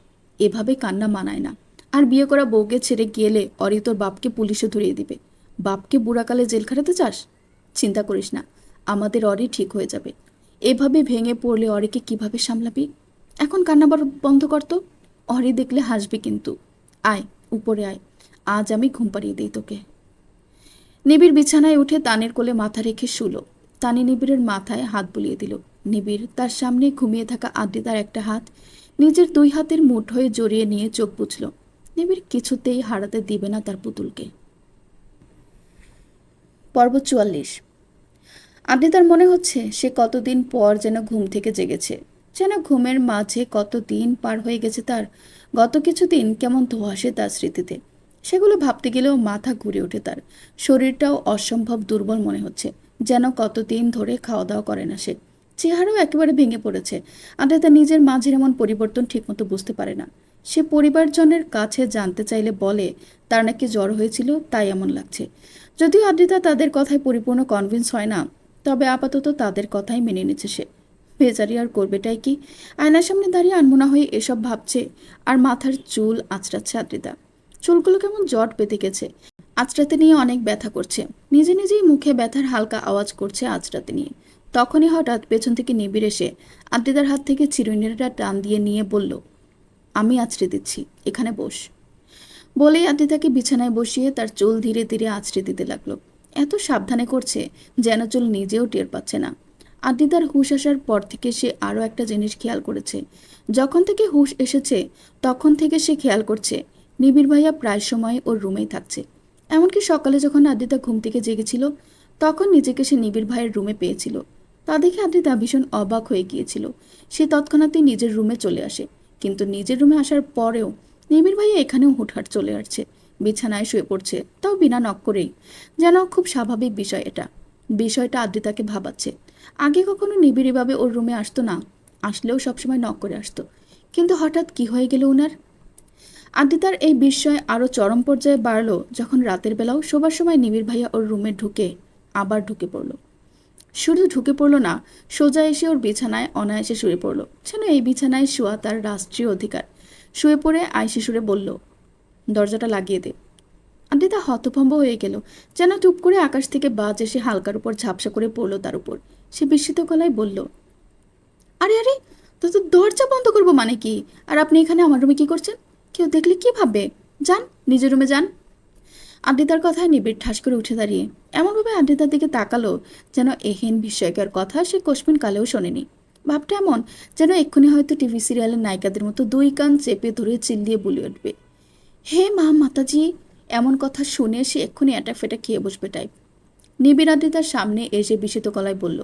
Speaker 1: এভাবে কান্না মানায় না। আর বিয়ে করা বউকে ছেড়ে গেলে অরি তোর বাপকে পুলিশে ধরিয়ে দিবে। বাপকে বুড়াকালে জেল খাটাতে চাস? চিন্তা করিস না, আমাদের অরি ঠিক হয়ে যাবে। এভাবে ভেঙে পড়লে অরিকে কিভাবে সামলাবি? এখন কান্না বন্ধ কর তো। অরি দেখলে হাসবি কিন্তু। আয়, উপরে আয়, আজ আমি ঘুম পাড়িয়ে দিই তোকে। নিবিড় বিছানায় উঠে তানির কোলে মাথা রেখে শুলো। তানি নিবিড়ের মাথায় হাত বুলিয়ে দিল। নিবিড় তার সামনে ঘুমিয়ে থাকা আদ্রিতার একটা হাত নিজের দুই হাতের মুঠোয় জড়িয়ে নিয়ে চোখ বুঝল। নিবিড় কিছুতেই হারাতে দিবে না তার পুতুলকে। পর্ব 44। আদ্রিতার মনে হচ্ছে সে কতদিন পর যেন ঘুম থেকে জেগেছে। যেন ঘুমের মাঝে কতদিন পার হয়ে গেছে তার। গত কিছুদিন কেমন ধোঁয়াশে তার স্মৃতিতে। সেগুলো ভাবতে গেলেও মাথা ঘুরে ওঠে তার। শরীরটাও অসম্ভব দুর্বল মনে হচ্ছে, যেন কতদিন ধরে খাওয়া দাওয়া করে না সে। চেহারাও একেবারে ভেঙে পড়েছে। আদ্রিতা নিজের মাঝের এমন পরিবর্তন ঠিকমতো বুঝতে পারে না। সে পরিবারজনের কাছে জানতে চাইলে বলে তার নাকি জ্বর হয়েছিল, তাই এমন লাগছে। যদিও আদ্রিতা তাদের কথায় পরিপূর্ণ কনভিন্স হয় না, তবে আপাতত তাদের কথাই মেনে নিচ্ছে সে। বেচারি আর করবেটাই কি? আয়নার সামনে দাঁড়িয়ে আনমনা হয়ে এসব ভাবছে আর মাথার চুল আঁচড়াচ্ছে আদ্রিতা। চুলগুলো কেমন জট বেঁধে গেছে। আঁচড়াতে নিয়ে অনেক ব্যথা করছে। নিজে নিজেই মুখে ব্যথার হালকা আওয়াজ করছে আঁচড়াতে নিয়ে। তখনই হঠাৎ পেছন থেকে নিবিড় এসে আদ্রিতার হাত থেকে চিরুনিটা টান দিয়ে নিয়ে বলল, আমি আঁচড়ে দিচ্ছি, এখানে বস। বলেই আদ্রিতাকে বিছানায় বসিয়ে তার চুল ধীরে ধীরে আঁচড়ে দিতে লাগলো। এত সাবধানে করছে যেন চুল নিজেও টের পাচ্ছে না। আদ্রিতার হুঁশ আসার পর থেকে সে আরও একটা জিনিস খেয়াল করেছে। যখন থেকে হুঁশ এসেছে তখন থেকে সে খেয়াল করছে নিবিড় ভাইয়া প্রায় সময় ওর রুমেই থাকছে। এমনকি সকালে যখন আদ্রিতা ঘুম থেকে জেগেছিল তখন নিজেকে সে নিবিড় ভাইয়ের রুমে পেয়েছিল। তা দেখে আদ্রিতা ভীষণ অবাক হয়ে গিয়েছিল। সে তৎক্ষণাৎই নিজের রুমে চলে আসে, কিন্তু নিজের রুমে আসার পরেও নিবিড় ভাইয়া এখানেও হুটহাট চলে আসছে, বিছানায় শুয়ে পড়ছে, তাও বিনা নক করেই। যেন খুব স্বাভাবিক বিষয় এটা। বিষয়টা আদ্রিতাকে ভাবাচ্ছে। আগে কখনো নিবিড় এভাবে ওর রুমে আসতো না, আসলেও সবসময় নক করে আসতো। কিন্তু হঠাৎ কি হয়ে গেল উনার? আদ্রিতার এই বিস্ময় আরও চরম পর্যায়ে বাড়ল যখন রাতের বেলাও শোবার সময় নিবিড় ভাইয়া ওর রুমে আবার ঢুকে পড়ল। শুধু ঢুকে পড়ল না, সোজা এসে ওর বিছানায় অনায়াসে শুয়ে পড়ল, যেন এই বিছানায় শোয়া তার রাষ্ট্রীয় অধিকার। শুয়ে পড়ে আইসে সুরে বলল, দরজাটা লাগিয়ে দে। আদ্রিতা হতভম্ব হয়ে গেল, যেন টুপ করে আকাশ থেকে বাজ এসে হালকার উপর ঝাপসা করে পড়ল তার উপর। সে বিস্মিত গলায় বলল, আরে আরে, তো দরজা বন্ধ করবো মানে কি? আর আপনি এখানে আমার রুমে কি করছেন? কেউ দেখলে কি ভাববে? যান, নিজের রুমে যান। আদ্রিতার কথায় নিবিড় ঠাস করে উঠে দাঁড়িয়ে এমনভাবে আদ্রিতার দিকে তাকালো যেন এহেন বিস্ময়কর কথা সে কোশমিন কালেও শোনেনি। ভাবটা এমন যেন এক্ষুনি হয়তো টিভি সিরিয়ালের নায়িকাদের মতো দুই কান চেপে ধরে চিল্লিয়ে বলে উঠবে, হে মা মাতাজি! এমন কথা শুনে সে এক্ষুনি এটা ফেটা খেয়ে বসবে টাইপ। নিবিড় আদ্রিতার সামনে এসে বিস্মিত গলায় বলল,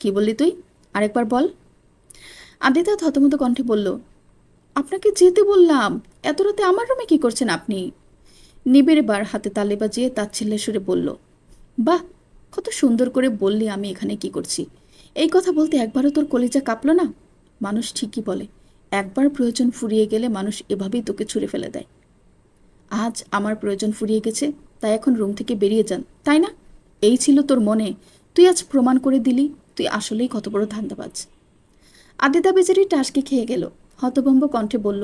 Speaker 1: কি বললি তুই? আরেকবার বল। আদ্রিতা থতমত কণ্ঠে বলল, আপনাকে যেতে বললাম, এত রাতে আমার রুমে কি করছেন আপনি? নিবিড় বার হাতে তালি বাজিয়ে তাচ্ছিল্যে সুরে বলল, বাহ, কত সুন্দর করে বললি আমি এখানে কি করছি। এই কথা বলতে একবারও তোর কলিজা কাঁপলো না? মানুষ ঠিকই বলে, একবার প্রয়োজন ফুরিয়ে গেলে মানুষ এভাবেই তোকে ছুঁড়ে ফেলে দেয়। আজ আমার প্রয়োজন ফুরিয়ে গেছে, তাই এখন রুম থেকে বেরিয়ে যান, তাই না? এই ছিল তোর মনে? তুই আজ প্রমাণ করে দিলি তুই আসলেই কত বড় ধান্দাবাজ। আদ্রিতা বেচারি টাসকে খেয়ে গেল, হতভম্ব কণ্ঠে বলল,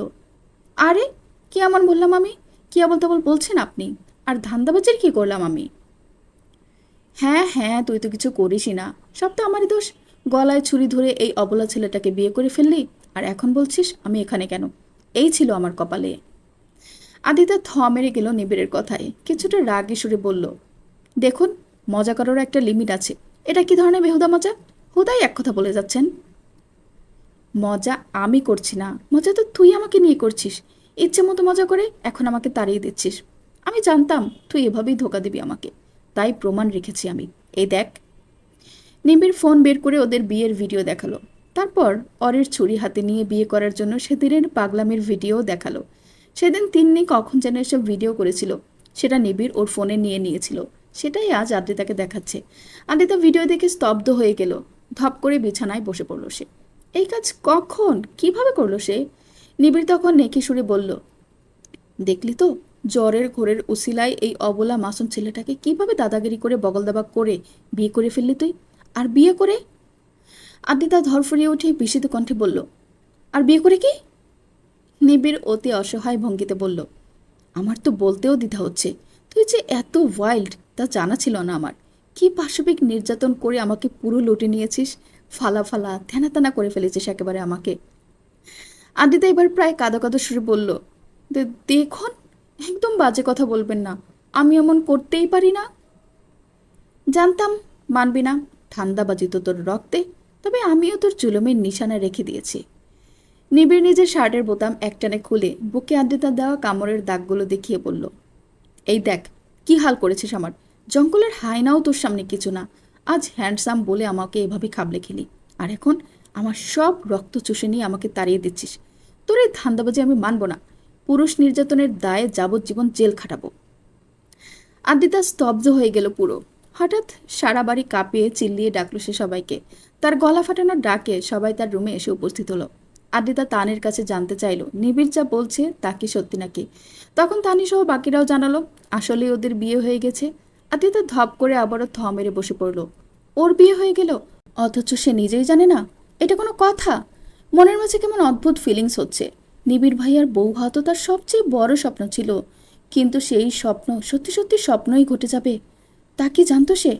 Speaker 1: আরে কি এমন বললাম আমি? কি আবল তাবল বলছেন আপনি? আর ধান্দাবাজের কি করলাম আমি? হ্যাঁ হ্যাঁ, তুই তো কিছু করিসই না, সব তো আমারই দোষ। গলায় ছুরি ধরে এই অবলা ছেলেটাকে বিয়ে করে ফেললি, আর এখন বলছিস আমি এখানে কেন? এই ছিল আমার কপালে। আদিতা থ মেরে গেল নিবিড়ের কথায়, কিছুটা রাগে সুরে বলল, দেখুন, মজা করারও একটা লিমিট আছে। এটা কি ধরনের বেহুদা মজা? হুদাই এক কথা বলে যাচ্ছেন। মজা আমি করছি না, মজা তো তুই আমাকে নিয়ে করছিস। ইচ্ছে মতো মজা করে এখন আমাকে তাড়িয়ে দিচ্ছিস। আমি জানতাম তুই এভাবেই ধোকা দিবি আমাকে, তাই প্রমাণ রেখেছি আমি। এই দেখ। নিবিড় ফোন বের করে ওদের বিয়ের ভিডিও দেখালো। তারপর অরের ছুরি হাতে নিয়ে বিয়ে করার জন্য সেদিনের পাগলামির ভিডিও দেখালো। সেদিন তিন্নি কখন যেন এসব ভিডিও করেছিল, সেটা নিবিড় ওর ফোনে নিয়ে নিয়েছিল। সেটাই আজ আদ্রিতাকে দেখাচ্ছে। আদ্রিতা ভিডিও দেখে স্তব্ধ হয়ে গেল। ধপ করে বিছানায় বসে পড়ল সে। এই কাজ কখন কিভাবে করলো সে? নিবিড় তখন নেকি সুরে বলল, দেখলি তো, জ্বরের ঘোরের উসিলায় এই অবলা মাসুম ছেলেটাকে কিভাবে দাদাগিরি করে বগলদাবা করে বিয়ে করে ফেললি তুই। আর বিয়ে করে? আদ্রিতা ধরফরিয়ে উঠে বিস্মিত কণ্ঠে বলল, আর বিয়ে করে কি? নিবিড় অতি অসহায় ভঙ্গিতে বলল, আমার তো বলতেও দ্বিধা হচ্ছে। তুই যে এত ওয়াইল্ড তা জানা ছিল না আমার। কি পাশবিক নির্যাতন করে আমাকে পুরো লুটে নিয়েছিস, ফালা ফালা থেনা তেনা করে ফেলেছিস একেবারে আমাকে। আদ্রিতা এবার প্রায় কাঁদো কাঁদো সুরে বলল, দেখুন, একদম বাজে কথা বলবেন না, আমি এমন করতেই পারি না। জানতাম মানবি না, ঠান্ডাবাজি তো তোর রক্তে। তবে আমিও তোর জুলুমের নিশানা রেখে দিয়েছি। নিবিড় নিজের শার্টের বোতাম একটানে খুলে বুকে আদ্রিতা দেওয়া কামড়ের দাগগুলো দেখিয়ে বলল, এই দেখ কি হাল করেছিস আমার। জঙ্গলের হায়নাও তোর সামনে কিছু না। আজ হ্যান্ডসাম বলে আমাকে এভাবে খাবলে খেলি, আর এখন আমার সব রক্ত চুষে নিয়ে আমাকে তাড়িয়ে দিচ্ছিস। তোর এই ধান্দাবাজি আমি মানব না। পুরুষ নির্যাতনের দায়ে যাবজ্জীবন জেল খাটাবো। আদ্রিতা স্তব্ধ হয়ে গেল পুরো। হঠাৎ সারা বাড়ি কাঁপিয়ে চিল্লিয়ে ডাকলো সে সবাইকে। তার গলা ফাটানোর ডাকে সবাই তার রুমে এসে উপস্থিত হলো। আদ্রিতা তানের কাছে জানতে চাইল নিবিড় যা বলছে তা কি সত্যি নাকি। তখন তানি সহ বাকিরাও জানালো আসলে ওদের বিয়ে হয়ে গেছে। আদ্রিতা ধপ করে আবারও থ মেরে বসে পড়ল। ওর বিয়ে হয়ে গেল, অথচ সে নিজেই জানে না? এটা কোনো কথা? মনের মাঝে কেমন অদ্ভুত ফিলিংস হচ্ছে। নিবিড় ভাইয়ার বউ হওয়া তো তার সবচেয়ে বড় স্বপ্ন ছিল, কিন্তু সেই স্বপ্ন সত্যি সত্যি স্বপ্নই ঘটে যাবে, তা কি জানতো সে?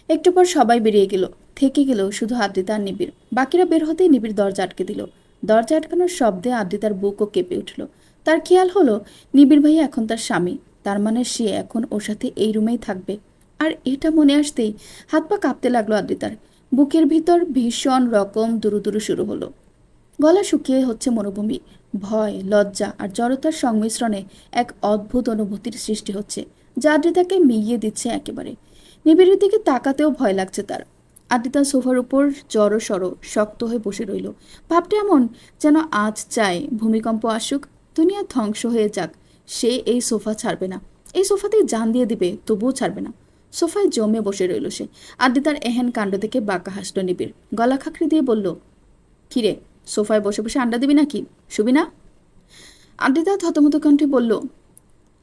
Speaker 1: একটু পর সবাই বেরিয়ে গেল, থেকে গেল শুধু আদ্রিতা আর নিবিড়। বাকিরা বের হতেই নিবিড় দরজা আটকে দিল। দরজা আটকানোর শব্দে আদ্রিতার বুকও কেঁপে উঠল। তার খেয়াল হলো নিবিড় ভাইয়া এখন তার স্বামী, তার মানে সে এখন ওর সাথে এই রুমেই থাকবে। আর এটা মনে আসতেই হাত পা কাঁপতে লাগলো আদ্রিতার। বুকের ভিতর ভীষণ রকম দুরুদুরু শুরু হলো। গলা শুকিয়ে হচ্ছে মরুভূমি। ভয়, লজ্জা আর জড়তার সংমিশ্রণে এক অদ্ভুত অনুভূতির সৃষ্টি হচ্ছে, যা আদ্রিতাকে মিইয়ে দিচ্ছে একেবারে। নিবিড়ের দিকে তাকাতেও ভয় লাগছে তার। আদ্রিতা সোফার উপর জড়সড় শক্ত হয়ে বসে রইল। ভাবটা এমন যেন আজ চায় ভূমিকম্প আসুক, দুনিয়া ধ্বংস হয়ে যাক, সে এই সোফা ছাড়বে না। এই সোফাতেই জান দিয়ে দিবে, তবুও ছাড়বে না। সোফায় জমে বসে রইল সে। আদ্রিতার এহেন কাণ্ড দেখে বাঁকা হাসল নিবিড়। গলা খাঁকড়ি দিয়ে বলল, কিরে, সোফায় বসে বসে আড্ডা দিবি নাকি? শুবি না? আদ্রিতা থতমত কণ্ঠে বলল,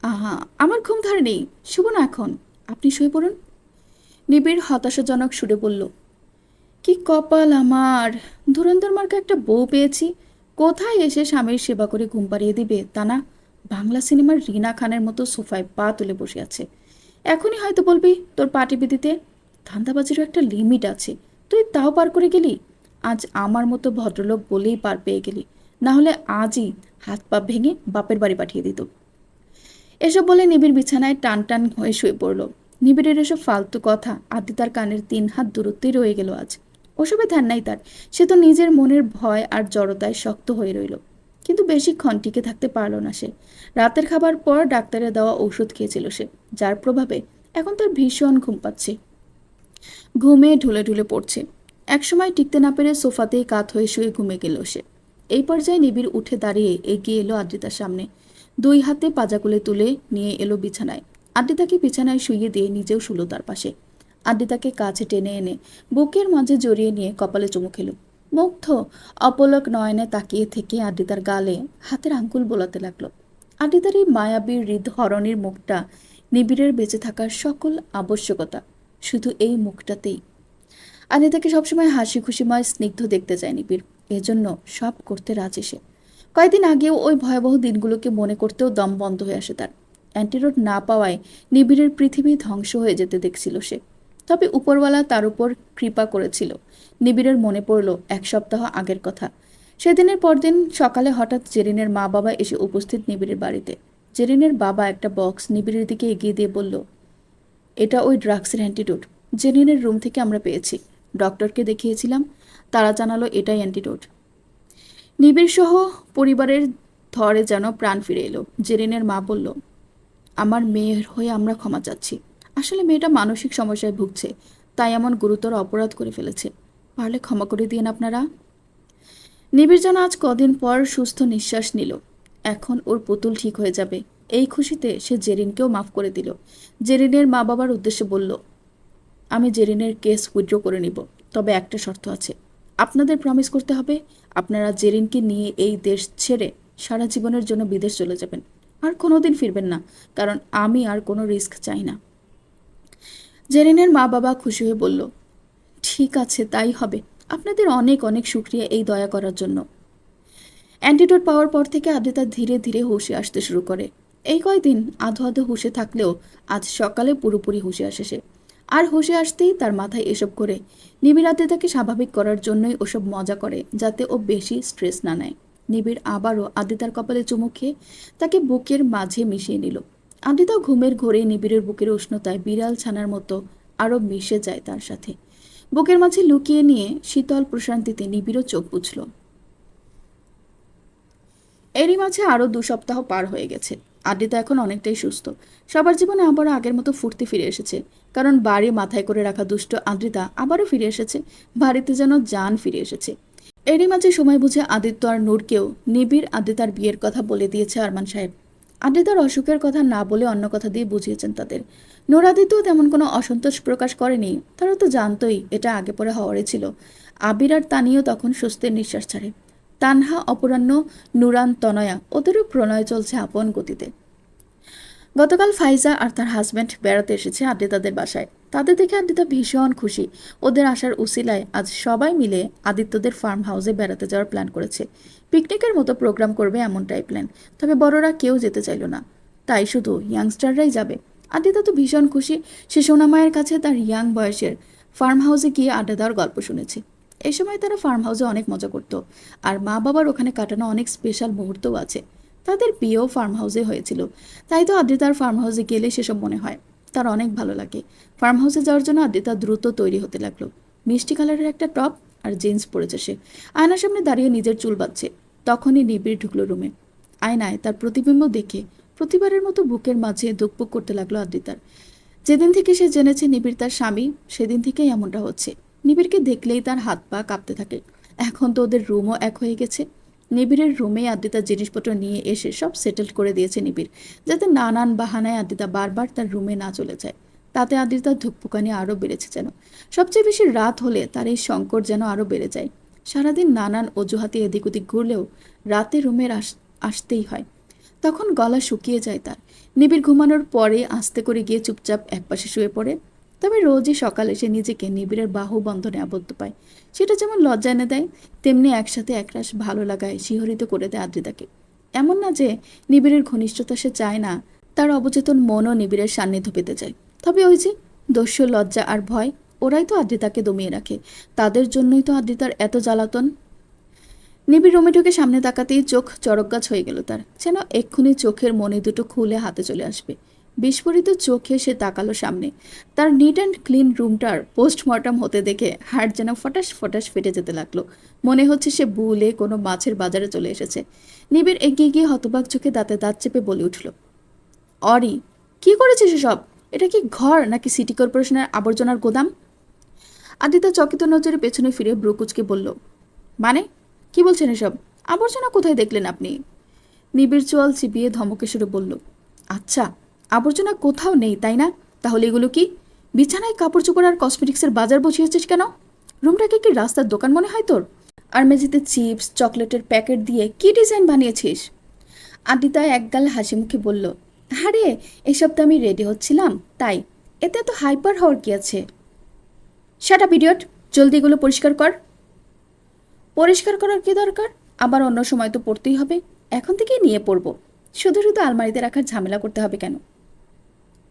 Speaker 1: আহা, আমার ঘুম ধরে নেই, শুভ না এখন, আপনি শুয়ে পড়ুন। নিবিড় হতাশাজনক সুরে বলল, কি কপাল আমার, ধুরন্ধর মার্কা একটা বউ পেয়েছি। কোথায় এসে স্বামীর সেবা করে ঘুম পাড়িয়ে দিবে তা না, বাংলা সিনেমার রিনা খানের মতো সোফায় পা তুলে বসে আছে। এখনই হয়তো বলবি তোর পা টিপে দিতে। ধান্দাবাজিরও একটা লিমিট আছে, তুই তাও পার করে গেলি। আজ আমার মতো ভদ্রলোক বলেই পার পেয়ে গেলি, না হলে আজই হাত পা ভেঙে বাপের বাড়ি পাঠিয়ে দিত। এসব বলে নিবিড় বিছানায় টান টান হয়ে শুয়ে পড়ল। নিবিড়ের এসব ফালতু কথা আদ্রিতার কানের 3 হাত দূরত্বেই রয়ে গেল আজ। ওসবে ধ্যান নাই তার, সে তো নিজের মনের ভয় আর জড়তায় শক্ত হয়ে রইল। কিন্তু বেশিক্ষণ টিকে থাকতে পারল না সে। রাতের খাবার পর ডাক্তারের দেওয়া ঔষধ খেয়েছিল সে, যার প্রভাবে এখন তার ভীষণ ঘুম পাচ্ছে। ঘুমে ঢুলে ঢুলে পড়ছে। একসময় টিকতে না পেরে সোফাতেই কাত হয়ে শুয়ে ঘুমে গেল সে। এই পর্যায়ে নিবিড় উঠে দাঁড়িয়ে এগিয়ে এলো আদ্রিতার সামনে। 2 হাতে পাজাকুলে তুলে নিয়ে এলো বিছানায়। আদ্রিতাকে বিছানায় শুইয়ে দিয়ে নিজেও শুলো তার পাশে। আদ্রিতাকে কাছে টেনে এনে বুকের মাঝে জড়িয়ে নিয়ে কপালে চুমু খেল। মুগ্ধ অপলক নয়নে তাকিয়ে থেকে আদ্রিতার গালে হাতের আঙ্গুল বোলাতে লাগলো। আদ্রিতার এই মায়াবী হৃদহরণীর মুখটা নিবিড়ের বেঁচে থাকার সকল আবশ্যকতা শুধু এই মুখটাতেই। আদ্রিতাকে সবসময় হাসি খুশিময় স্নিগ্ধ দেখতে চায় নিবিড়, এজন্য সব করতে রাজি সে। কয়েকদিন আগেও ওই ভয়াবহ দিনগুলোকে মনে করতেও দম বন্ধ হয়ে আসে তার। অ্যান্টিডোট না পাওয়ায় নিবিড়ের পৃথিবী ধ্বংস হয়ে যেতে দেখছিল সে। তবে উপরওয়ালা তার উপর কৃপা করেছিল। নিবিড়ের মনে পড়ল 1 সপ্তাহ আগের কথা। সেদিনের পরদিন সকালে হঠাৎ জেরিনের মা বাবা এসে উপস্থিত নিবিড়ের বাড়িতে। জেরিনের বাবা একটা বক্স নিবিড়ের দিকে এগিয়ে দিয়ে বলল, এটা ওই ড্রাগসের অ্যান্টিডোট, জেরিনের রুম থেকে আমরা পেয়েছি। ডক্টরকে দেখিয়েছিলাম, তারা জানালো এটাই অ্যান্টিডোট। নিবিড় সহ পরিবারের ধরে যেন প্রাণ ফিরে এলো। জেরিনের মা বলল, আমার মেয়ের হয়ে আমরা ক্ষমা চাচ্ছি। আসলে মেয়েটা মানসিক সমস্যায় ভুগছে, তাই এমন গুরুতর অপরাধ করে ফেলেছে। পারলে ক্ষমা করে দিন আপনারা। নিবিড় যেন আজ কদিন পর সুস্থ নিঃশ্বাস নিল। এখন ওর পুতুল ঠিক হয়ে যাবে, এই খুশিতে সে জেরিনকেও মাফ করে দিল। জেরিনের মা বাবার উদ্দেশ্যে বলল, আমি জেরিনের কেস উইথড্র করে নিব, তবে একটা শর্ত আছে। আপনাদের প্রমিস করতে হবে আপনারা জেরিনকে নিয়ে এই দেশ ছেড়ে সারা জীবনের জন্য বিদেশ চলে যাবেন, আর কোনোদিন ফিরবেন না, কারণ আমি আর কোনো রিস্ক চাই না। জেরিনের মা বাবা খুশি হয়ে বলল, ঠিক আছে, তাই হবে। আপনাদের অনেক অনেক শুক্রিয়া এই দয়া করার জন্য। অ্যান্টিডোট পাওয়ার পর থেকে আদ্রিতা ধীরে ধীরে হুঁশে আসতে শুরু করে। এই কয়দিন আধো আধো হুঁশে থাকলেও আজ সকালে পুরোপুরি হুঁশে আসে সে। আর হুঁশে আসতেই তার মাথায় এসব করে। নিবিড় আদ্রিতাকে স্বাভাবিক করার জন্যই ওসব মজা করে, যাতে ও বেশি স্ট্রেস না নেয়। নিবিড় আবারও আদ্রিতার কপালে চুমু খেয়ে তাকে বুকের মাঝে মিশিয়ে নিল। আদ্রিতাও ঘুমের ঘোরে নিবিড়ের বুকের উষ্ণতায় বিড়াল ছানার মতো আরও মিশে যায় তার সাথে। বুকের মাঝে লুকিয়ে নিয়ে শীতল প্রশান্তিতে নিবিড়ও চোখ বুঝল। এরই মাঝে আরও 2 সপ্তাহ পার হয়ে গেছে। আদ্রিতা এখন অনেকটাই সুস্থ। সবার জীবনে আবারও আগের মতো ফুর্তি ফিরে এসেছে, কারণ বাড়ি মাথায় করে রাখা দুষ্ট আদ্রিতা আবারও ফিরে এসেছে। বাড়িতে যেন জান ফিরে এসেছে। এরই মাঝে সময় বুঝে আদিত্য আর নূরকেও নিবিড় আদ্রিতার বিয়ের কথা বলে দিয়েছে আরমান সাহেব। আদ্রিতার অসুখের কথা না বলে অন্য কথা দিয়ে বুঝিয়েছেন তাদের। নূর আদিত্যও তেমন কোনো অসন্তোষ প্রকাশ করেনি, তারা তো জানতোই এটা আগে পরে হওয়ারই ছিল। আবির আর তানিও তখন স্বস্তির নিঃশ্বাস ছাড়ে। তানহা, অপরাহ্ন, নুরান, তনয়া ওদেরও প্রণয় চলছে আপন গতিতে। গতকাল ফাইজা আর তার হাজব্যান্ড বেড়াতে এসেছে আদ্রিতাদের বাসায়। তাদের দেখে আদ্রিতা ভীষণ খুশি। ওদের আসার উসিলায় আজ সবাই মিলে আদিত্যদের ফার্ম হাউসে বেড়াতে যাওয়ার প্ল্যান করেছে। পিকনিকের মতো প্রোগ্রাম করবে এমনটাই প্ল্যান। তবে বড়রা কেউ যেতে চাইল না, তাই শুধু ইয়াংস্টাররাই যাবে। আদ্রিতা তো ভীষণ খুশি। সে সোনামায়ের কাছে তার ইয়াং বয়সের ফার্ম হাউসে গিয়ে আড্ডা দেওয়ার গল্প শুনেছে। এই সময় তারা ফার্ম হাউসে অনেক মজা করত, আর মা বাবার ওখানে কাটানো অনেক স্পেশাল মুহূর্তও আছে। তাদের বিয়েও ফার্ম হাউসে হয়েছিল, তাই তো আদ্রিতার ফার্ম হাউসে গেলে সেসব মনে হয়। তার অনেক ভালো লাগে। ফার্ম হাউসে যাওয়ার জন্য আদ্রিতা দ্রুত তৈরি হতে লাগলো। মিষ্টি কালারের একটা টপ আর জিন্স পরেছে সে। আয়নার সামনে দাঁড়িয়ে নিজের চুল বাঁধছে। তখনই নিবিড় ঢুকলো রুমে। আয়নায় তার প্রতিবিম্ব দেখে প্রতিবারের মতো বুকের মাঝে ধুকপুক করতে লাগলো আদ্রিতার। যেদিন থেকে সে জেনেছে নিবিড় তার স্বামী, সেদিন থেকেই এমনটা হচ্ছে। নিবিড়কে দেখলেই তার হাত পা কাঁপতে থাকে। এখন তো ওদের রুমও এক হয়ে গেছে। নিবিড়ের রুমে আদ্রিতার জিনিসপত্র নিয়ে এসে সব সেটেল করে দিয়েছে নিবিড়, যাতে নানান বাহানায় আদ্রিতা বারবার তার রুমে না চলে যায়। তাতে আদ্রিতার ধুকপুকানি আরও বেড়েছে যেন। সবচেয়ে বেশি রাত হলে তার এই সংকট যেন আরও বেড়ে যায়। সারাদিন নানান অজুহাতে এদিক ওদিক ঘুরলেও রাতে রুমের আসতেই হয়। তখন গলা শুকিয়ে যায় তার। নিবিড় ঘুমানোর পরে আস্তে করে গিয়ে চুপচাপ একপাশে শুয়ে পড়ে। তবে রোজই সকালে সে নিজেকে নিবিড়ের বাহু বন্ধনে আবদ্ধ পায়। সেটা যেমন লজ্জা এনে দেয়, তেমনি একসাথে একরাশ ভালো লাগায় শিহরিত করে দেয় আদ্রিতাকে। এমন না যে নিবিড়ের ঘনিষ্ঠতা সে চায় না, তার অবচেতন মনও নিবিড়ের সান্নিধ্য পেতে চায়। তবে ওই যে দস্যু, লজ্জা আর ভয়, ওরাই তো আদ্রিতাকে দমিয়ে রাখে। তাদের জন্যই তো আদ্রিতার এত জ্বালাতন। নিবিড় রুমে ঢুকে সামনে তাকাতেই চোখ চড়কগাছ হয়ে গেল তার, যেন এক্ষুনি চোখের মনি দুটো খুলে হাতে চলে আসবে। বিস্ফোরিত চোখে সে তাকালো সামনে। তার নিট অ্যান্ড ক্লিন রুমটার পোস্টমর্টম হতে দেখে হার্ট যেন ফটাস ফটাস ফেটে যেতে লাগলো। মনে হচ্ছে সে ভুলে কোনো মাছের বাজারে চলে এসেছে। নিবিড় এগিয়ে গিয়ে হতবাক চোখে দাঁতে দাঁত চেপে বলে উঠল, অরি, কি করেছিস এসব? এটা কি ঘর নাকি সিটি কর্পোরেশনের আবর্জনার গোদাম? আদিতা চকিত নজরে পেছনে ফিরে ব্রুকুচকে বলল, মানে কি বলছেন এসব? আবর্জনা কোথায় দেখলেন আপনি? নিবিড় চোয়াল চিবিয়ে ধমকে সুরে বলল, আচ্ছা, আবর্জনা কোথাও নেই তাই না? তাহলে এগুলো কি? বিছানায় কাপড় চোপড় আর কসমেটিক্সের বাজার বসিয়েছিস কেন? রুমটাকে কি রাস্তার দোকান মনে হয় তোর? আর মেঝেতে চিপস চকলেটের প্যাকেট দিয়ে কি ডিজাইন বানিয়েছিস? আদিতা একগাল হাসি মুখে বলল, আরে এসব তো আমি রেডি হচ্ছিলাম তাই। এতে তো হাইপার হওয়ার কি আছে? শাট আপ ইডিয়ট, জলদি এগুলো পরিষ্কার কর। পরিষ্কার করার কি দরকার? আবার অন্য সময় তো পড়তেই হবে। এখন থেকেই নিয়ে পড়বো। শুধু শুধু আলমারিতে রাখার ঝামেলা করতে হবে কেন?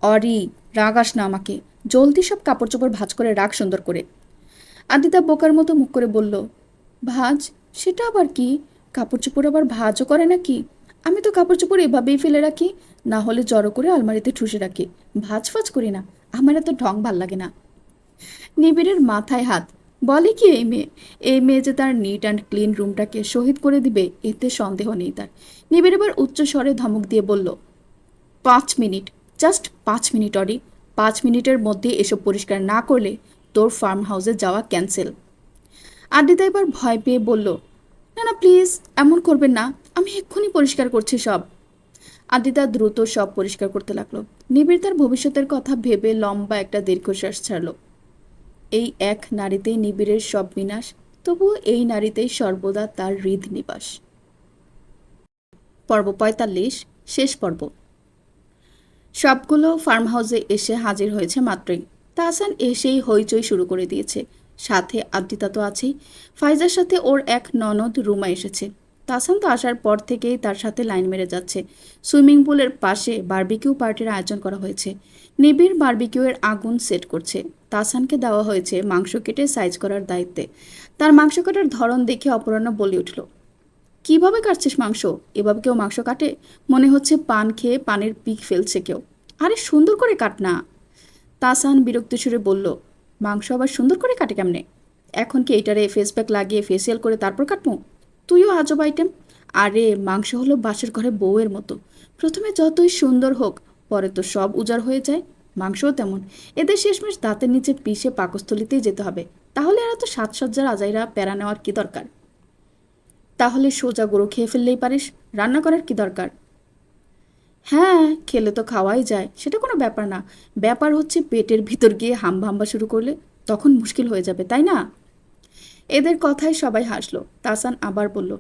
Speaker 1: অরি, রাগাস না আমাকে। জলদি সব কাপড় চোপড় ভাঁজ করে রাখ সুন্দর করে। আদিতা বোকার মতো মুখ করে বলল, ভাঁজ? সেটা আবার কি? কাপড় চোপড় আবার ভাঁজও করে নাকি? আমি তো কাপড় চোপড় এভাবেই ফেলে রাখি, না হলে জড়ো করে আলমারিতে ঠুসে রাখি। ভাঁজ ফাজ করি না। আমার এত ঢং ভাল লাগে না। নিবিড়ের মাথায় হাত। বলে কি এই মেয়ে? এই মেয়ে যে তার নিট অ্যান্ড ক্লিন রুমটাকে শহীদ করে দিবে এতে সন্দেহ নেই তার। নিবিড় এবার উচ্চ স্বরে ধমক দিয়ে বলল, 5 মিনিট, জাস্ট 5 মিনিট অরি। 5 মিনিটের মধ্যে এসব পরিষ্কার না করলে তোর ফার্ম হাউসে যাওয়া ক্যান্সেল। আদিতা এবার ভয় পেয়ে বলল, না না প্লিজ, এমন করবেন না। আমি এক্ষুনি পরিষ্কার করছি সব। আদিতা দ্রুত সব পরিষ্কার করতে লাগলো। নিবিড় তার ভবিষ্যতের কথা ভেবে লম্বা একটা দীর্ঘশ্বাস ছাড়ল। এই এক নারীতেই নিবিড়ের সব বিনাশ, তবুও এই নারীতেই সর্বদা তার হৃদ নিবাস। পর্ব ৪৫, শেষ পর্ব। সবগুলো ফার্ম হাউসে এসে হাজির হয়েছে মাত্রই। তাহসান এসেই হইচই শুরু করে দিয়েছে। সাথে আদ্রিতা তো আছেই। ফাইজার সাথে ওর এক ননদ রুমা এসেছে। তাহসান তো আসার পর থেকেই তার সাথে লাইন মেরে যাচ্ছে। সুইমিং পুলের পাশে বারবিকিউ পার্টির আয়োজন করা হয়েছে। নিবিড় বারবিকিউয়ের আগুন সেট করছে। তাহসানকে দেওয়া হয়েছে মাংস কেটে সাইজ করার দায়িত্বে। তার মাংস কাটার ধরন দেখে অপরাহ্ন বলে উঠল, কিভাবে কাটছিস মাংস? এভাবে কেউ মাংস কাটে? মনে হচ্ছে পান খেয়ে পানের পিক ফেলছে কেউ। আরে সুন্দর করে কাট না। তাহসান বিরক্ত সুরে বলল, মাংস আবার সুন্দর করে কাটে কেমনে? এখন কি এইটারে ফেস প্যাক লাগিয়ে ফেসিয়াল করে তারপর কাটবো? তুইও আজব আইটেম। আরে মাংস হলো বাসর ঘরে বউয়ের মতো। প্রথমে যতই সুন্দর হোক, পরে তো সব উজাড় হয়ে যায়। মাংসও তেমন। এদের শেষমেশ দাঁতের নিচে পিষে পাকস্থলিতেই যেতে হবে। তাহলে আর এত সাজসজ্জার আজাইরা প্যারা নেওয়ার কি দরকার? তাহলে সোজা গরু খেয়ে ফেললেই পারিস। রান্না করার কি দরকার? হ্যাঁ, খেলে তো খাওয়াই যায়, সেটা কোনো ব্যাপার না। ব্যাপার হচ্ছে পেটের ভিতর গিয়ে হাম্বা শুরু করলে তখন মুশকিল হয়ে যাবে, তাই না? এদের কথায় সবাই হাসলো। তাহসান আবার বলল,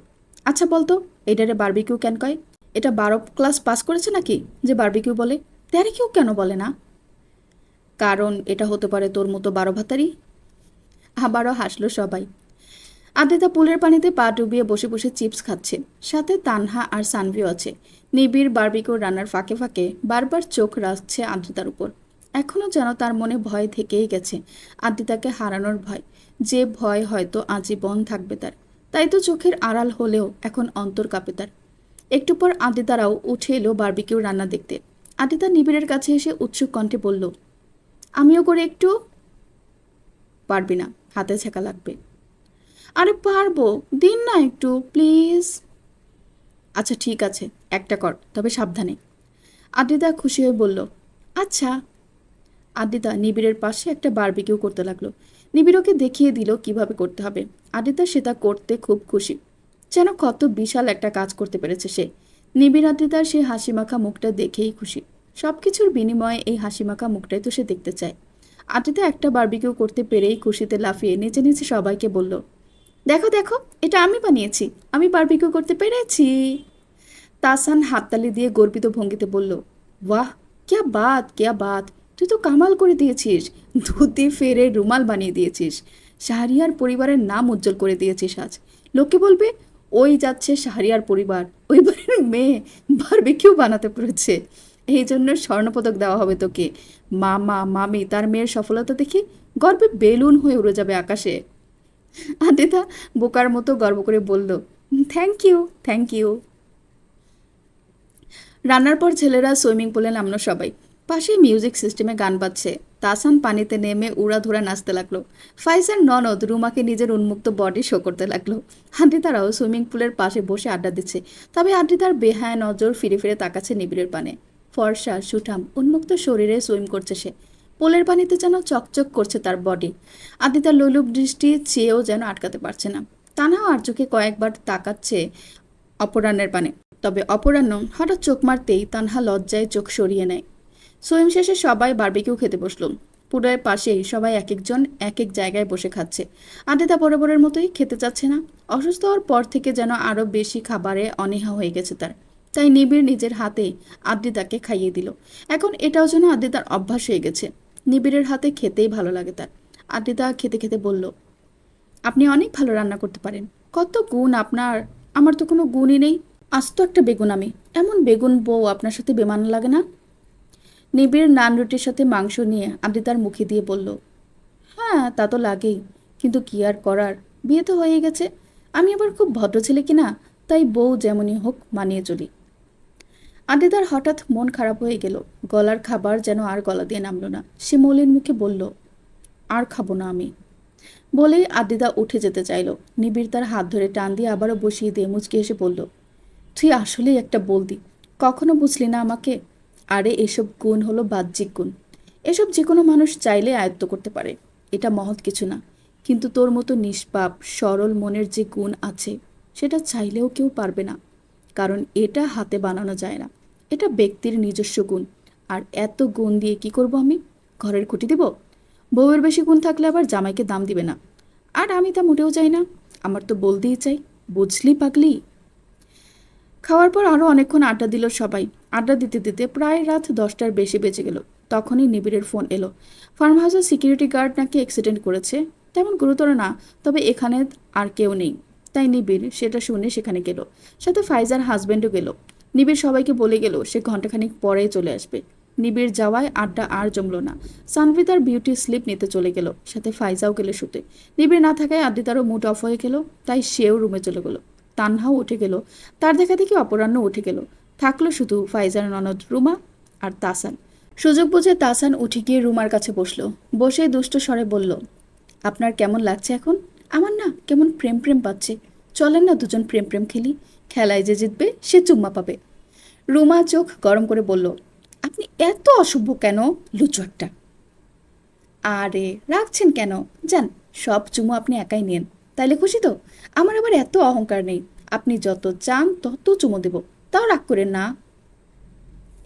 Speaker 1: আচ্ছা বলতো, এটারে বারবিকিউ কেন কয়? এটা 12 ক্লাস পাস করেছে নাকি যে বারবিকিউ বলে? তেরে কেন বলে না? কারণ এটা হতে পারে তোর মতো 12 ভাতারি। আবারও হাসলো সবাই। আদ্রিতা পুলের পানিতে পা ডুবিয়ে বসে বসে চিপস খাচ্ছে। সাথে তানহা আর সানভিও আছে। নিবিড় বারবিকিউ রান্নার ফাঁকে ফাঁকে বারবার চোখ রাখছে আদ্রিতার উপর। এখনও যেন তার মনে ভয় থেকেই গেছে, আদ্রিতাকে হারানোর ভয়। যে ভয় হয়তো আজীবন থাকবে তার। তাই তো চোখের আড়াল হলেও এখন অন্তর কাঁপে তার। একটু পর আদ্রিতারাও উঠে এলো বারবিকিউ রান্না দেখতে। আদ্রিতা নিবিড়ের কাছে এসে উৎসুক কণ্ঠে বলল, আমিও করে একটু। পারবি না, হাতে ছেঁকা লাগবে। আরে পারবো, দিন না একটু প্লিজ। আচ্ছা ঠিক আছে, একটা কর, তবে সাবধানে। আদ্রিতা খুশি হয়ে বলল, আচ্ছা। আদ্রিতা নিবিড়ের পাশে একটা বারবিকিউ করতে লাগলো। নিবিড় ওকে দেখিয়ে দিল কিভাবে করতে হবে। আদ্রিতা সেটা করতে খুব খুশি, যেন কত বিশাল একটা কাজ করতে পেরেছে সে। নিবিড় আদ্রিতার সেই হাসিমাখা মুখটা দেখেই খুশি। সবকিছুর বিনিময়ে এই হাসিমাখা মুখটাই তো সে দেখতে চায়। আদ্রিতা একটা বারবিকিউ করতে পেরেই খুশিতে লাফিয়ে নিচে নিচে সবাইকে বলল, দেখো দেখো, এটা আমি বানিয়েছি, আমি বারবিকিউ করতে পেরেছি। তাসান হাততালি দিয়ে গর্বিত ভঙ্গিতে বলল, বাহ, ক্যা বাত ক্যা বাত, তুই তো কামাল করে দিয়েছিস। ধুতি ফেরে রুমাল বানিয়ে দিয়েছিস, শাহরিয়ার পরিবারের নাম উজ্জ্বল করে দিয়েছিস আজ। লোকে বলবে, ওই যাচ্ছে শাহরিয়ার পরিবার, ওই বাড়ির মেয়ে বারবিকিউ বানাতে পেরেছে, এই জন্য স্বর্ণপদক দেওয়া হবে তোকে। মামা মামি তার মেয়ের সফলতা দেখি গর্বে বেলুন হয়ে উড়ে যাবে আকাশে। আদিতা বোকার মতো গর্ব করে বলল, থ্যাংক ইউ থ্যাংক ইউ। রান্নার পর ছেলেরা সুইমিং পুলে নামলো সবাই। পাশে মিউজিক সিস্টেমে গান বাজছে। তাসান পানিতে নেমে উড়াধুরা নাচতে লাগলো। ফাইজার ননদ রুমাকে নিজের উন্মুক্ত বডি শো করতে লাগলো। আদ্রিতারাও সুইমিং পুলের পাশে বসে আড্ডা দিচ্ছে। তবে আদ্রিতার বেহায়া নজর ফিরে ফিরে তাকাচ্ছে নিবিড়ের পানে। ফর্সা সুঠাম উন্মুক্ত শরীরে সুইম করছে সে। পোলের পানিতে যেন চকচক করছে তার বডি। আদ্রিতার লোলুপ দৃষ্টি চেয়েও যেন আটকাতে পারছে না। তানাও আর চোখে কয়েকবার তাকাচ্ছে অপরাহ্নের পানে। তবে অপরাহ্ন হঠাৎ চোখ মারতেই তানহা লজ্জায় চোখ সরিয়ে নেয়। সুইম শেষে সবাই বারবিকিউ খেতে বসল। পুলের পাশেই সবাই এক একজন এক এক জায়গায় বসে খাচ্ছে। আদ্রিতা বরাবরের মতোই খেতে চাচ্ছে না। অসুস্থ হওয়ার পর থেকে যেন আরও বেশি খাবারে অনীহা হয়ে গেছে তার। তাই নিবিড় নিজের হাতে আদ্রিতাকে খাইয়ে দিল। এখন এটাও যেন আদ্রিতার অভ্যাস হয়ে গেছে। নিবিড়ের হাতে খেতেই ভালো লাগে তার। আদ্রিতা খেতে খেতে বলল, আপনি অনেক ভালো রান্না করতে পারেন। কত গুণ আপনার, আমার তো কোনো গুণই নেই। আস্ত একটা বেগুন আমি। এমন বেগুন বউ আপনার সাথে বেমান লাগে না? নিবিড় নান রুটির সাথে মাংস নিয়ে আদ্রিতার মুখে দিয়ে বলল, হ্যাঁ তা তো লাগেই, কিন্তু কি আর করার, বিয়ে তো হয়ে গেছে। আমি আবার খুব ভদ্র ছেলে কিনা, তাই বউ যেমনই হোক মানিয়ে চলি। আদ্রিতার হঠাৎ মন খারাপ হয়ে গেল। গলার খাবার যেন আর গলা দিয়ে নামল না। সে মলিন মুখে বলল, আর খাবো না আমি। বলেই আদ্রিতা উঠে যেতে চাইল। নিবিড় তার হাত ধরে টান দিয়ে আবারও বসিয়ে দিয়ে মুচকি এসে বলল, তুই আসলেই একটা বলদি, কখনো বুঝলি না আমাকে। আরে এসব গুণ হলো বাহ্যিক গুণ, এসব যে কোনো মানুষ চাইলে আয়ত্ত করতে পারে, এটা মহৎ কিছু না। কিন্তু তোর মতো নিষ্পাপ সরল মনের যে গুণ আছে, সেটা চাইলেও কেউ পারবে না, কারণ এটা হাতে বানানো যায় না। এটা ব্যক্তির নিজস্ব গুণ। আর এত গুণ দিয়ে কি করব আমি? ঘরের খুঁটি দিব? বউয়ের বেশি গুণ থাকলে আবার জামাইকে দাম দিবে না। আর আমি তা মোটেও চাই না। আমার তো বলতেই চাই, বুঝলি পাগলি। খাওয়ার পর আরও অনেকক্ষণ আড্ডা দিল সবাই। আড্ডা দিতে দিতে প্রায় রাত 10টার বেশি বেজে গেল। তখনই নিবিড়ের ফোন এলো। ফার্ম হাউসের সিকিউরিটি গার্ড নাকি অ্যাক্সিডেন্ট করেছে। তেমন গুরুতর না, তবে এখানে আর কেউ নেই। তাই নিবিড় সেটা শুনে সেখানে গেল। সাথে ফাইজার হাজব্যান্ডও গেল। নিবিড় সবাইকে বলে গেল সে ঘন্টাখানিক পরেই চলে আসবে। নিবিড় যাওয়ায় আড্ডা আর জমল না। সানভি তার বিউটি স্লিপ নিতে চলে গেল। সাথে ফাইজাও গেল শুতে। নিবিড় না থাকায় আদ্রিতারও মুড অফ হয়ে গেল। তাই সেও রুমে চলে গেল। তানহাও উঠে গেল। তার দেখা দেখি অপরাহ্ন উঠে গেল। থাকলো শুধু ফাইজার ননদ রুমা আর তাসান। সুযোগ বুঝে তাসান উঠে গিয়ে রুমার কাছে বসলো। বসে দুষ্ট স্বরে বলল, আপনার কেমন লাগছে এখন? আমার না কেমন প্রেম প্রেম পাচ্ছে। চলেন না দুজন প্রেম প্রেম খেলি, খেলায় যে জিতবে সে চুম্মা পাবে। রুমা চোখ গরম করে বলল, আপনি এত অসভ্য কেন, লুচু একটা। আরে রাখছেন কেন, যান, সব চুমু আপনি একাই নেন, তাইলে খুশি তো? আমার আবার এত অহংকার নেই, আপনি যত চান তত চুমু দেব, তাও রাগ করেন না।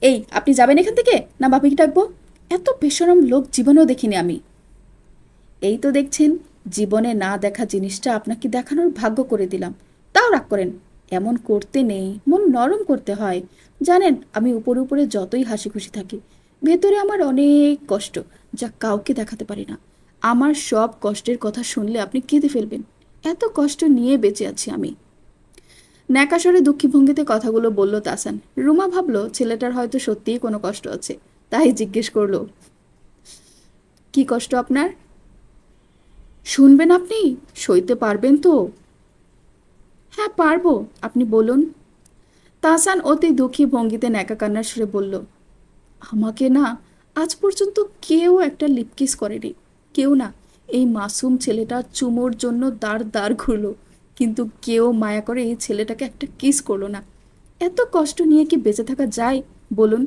Speaker 1: এই আপনি যাবেন এখান থেকে, না বাপিকে ডাকবো? এত বেশরম লোক জীবনেও দেখিনি আমি। এই তো দেখছেন, জীবনে না দেখা জিনিসটা আপনাকে দেখানোর ভাগ্য করে দিলাম, তাও রাগ করেন। এমন করতে নেই, মন নরম করতে হয়। জানেন আমি উপরে উপরে যতই হাসি খুশি থাকি, ভেতরে আমার অনেক কষ্ট, যা কাউকে দেখাতে পারি না। আমার সব কষ্টের কথা শুনলে আপনি কেঁদে ফেলবেন। এত কষ্ট নিয়ে বেঁচে আছি আমি। ন্যাকাশরে দুঃখী ভঙ্গিতে কথাগুলো বলল তাসান। রুমা ভাবলো ছেলেটার হয়তো সত্যিই কোনো কষ্ট আছে, তাই জিজ্ঞেস করলো, কি কষ্ট আপনার? শুনবেন আপনি? সইতে পারবেন তো? হ্যাঁ পারবো, আপনি বলুন। তাসান অতি দুঃখী ভঙ্গিতে ন্যাকা কান্নার সুরে বলল, আমাকে না আজ পর্যন্ত কেউ একটা লিপকিস করেনি, কেউ না। এই মাসুম ছেলেটা চুমোর জন্য দাঁড় দাঁড় ঘুরলো, কিন্তু কেউ মায়া করে এই ছেলেটাকে একটা কিস করলো না। এত কষ্ট নিয়ে কি বেঁচে থাকা যায় বলুন?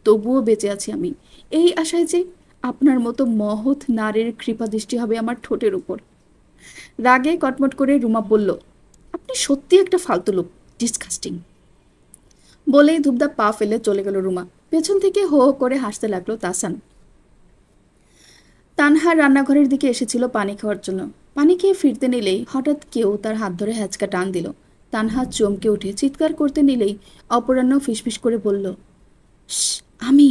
Speaker 1: তবুও বেঁচে আছি আমি, এই আশায় যে আপনার মতো মহৎ নারীর কৃপা দৃষ্টি হবে আমার ঠোঁটের উপর। রাগে কটমট করে রুমা বলল, আপনি সত্যি একটা ফালতু লোক, ডিসকাস্টিং। বলেই ধূপধাপ পা ফেলে চলে গেল রুমা। পেছন থেকে হো হো করে হাসতে লাগলো তাসান। তানহা রান্নাঘরের দিকে এসেছিল পানি খাওয়ার জন্য। পানি খেয়ে ফিরতে নিলেই হঠাৎ কেউ তার হাত ধরে হ্যাঁচকা টান দিল। তানহা চমকে উঠে চিৎকার করতে নিলেই অপরাহ্ন ফিসফিস করে বলল, "শ্, আমি।"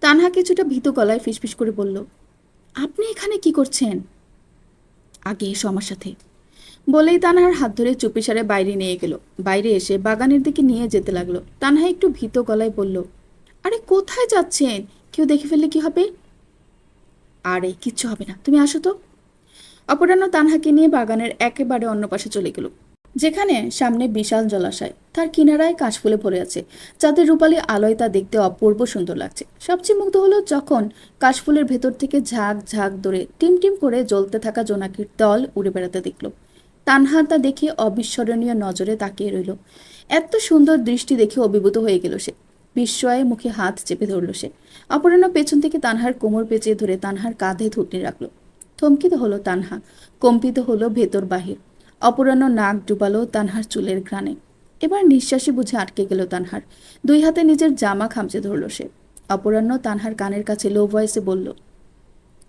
Speaker 1: তানহা কিছুটা ভীত গলায় ফিসফিস করে বলল, আপনি এখানে কি করছেন? আগে এসো আমার সাথে। বলেই তানহার হাত ধরে চুপিসারে বাইরে নিয়ে গেল। বাইরে এসে বাগানের দিকে নিয়ে যেতে লাগলো। তানহা একটু ভীত গলায় বলল, আরে কোথায় যাচ্ছেন? কেউ দেখে ফেললে কি হবে? আরে কিচ্ছু হবে না, তুমি আসো তো। অপরাহ্ন তানহাকে নিয়ে বাগানের একেবারে অন্য পাশে চলে গেল, যেখানে সামনে বিশাল জলাশয়, তার কিনারায় কাশফুলে ভরে আছে। চাঁদের রূপালী আলোয় তা দেখতে অপূর্ব সুন্দর লাগছে। সবচেয়ে মুগ্ধ হলো যখন কাশফুলের ভেতর থেকে ঝাঁক ঝাঁক ধরে টিম টিম করে জ্বলতে থাকা জোনাকির দল উড়ে বেড়াতে দেখল। তানহা তা দেখে অবিস্মরণীয় নজরে তাকিয়ে রইল। এত সুন্দর দৃষ্টি দেখে অভিভূত হয়ে গেল সে। বিস্ময়ে মুখে হাত চেপে ধরল সে। অপরাহ্ন পেছন থেকে তানহার কোমর পেঁচিয়ে ধরে তানহার কাঁধে থুতনি রাখল। থমকিত হলো তানহা, কম্পিত হলো ভেতর বাহির। অপরাহ্ন নাক ডুবালো তানহার চুলের ঘ্রাণে। এবার নিঃশ্বাসই বুঝে আটকে গেল তানহার। দুই হাতে নিজের জামা খামচে ধরল সে। অপরাহ্ন তানহার কানের কাছে লো ভয়েসে বলল,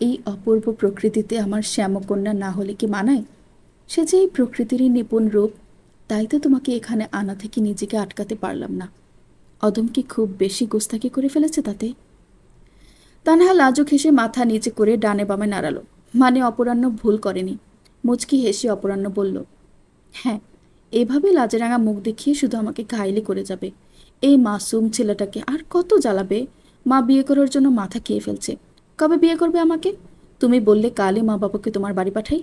Speaker 1: এই অপূর্ব প্রকৃতিতে আমার শ্যামকন্যা না হলে কি মানায়? সে যে এই প্রকৃতিরই নিপুণ রূপ, তাই তো তোমাকে এখানে আনা থেকে নিজেকে আটকাতে পারলাম না। অদম কি খুব বেশি গোস্তাকি করে ফেলেছে তাতে? তানহা লাজুক হেসে মাথা নিচে করে ডানে বামে নাড়ালো, মানে অপরাহ্ন ভুল করেনি। মুচকি হেসে অপরাহ্ন বলল, হ্যাঁ, এভাবে লাজেরাঙা মুখ দেখিয়ে শুধু আমাকে ঘাইলি করে যাবে? এই মাসুম ছেলেটাকে আর কত জ্বালাবে? মা বিয়ে করার জন্য মাথা খেয়ে ফেলছে। কবে বিয়ে করবে আমাকে? তুমি বললে কালই মা বাবাকে তোমার বাড়ি পাঠাই।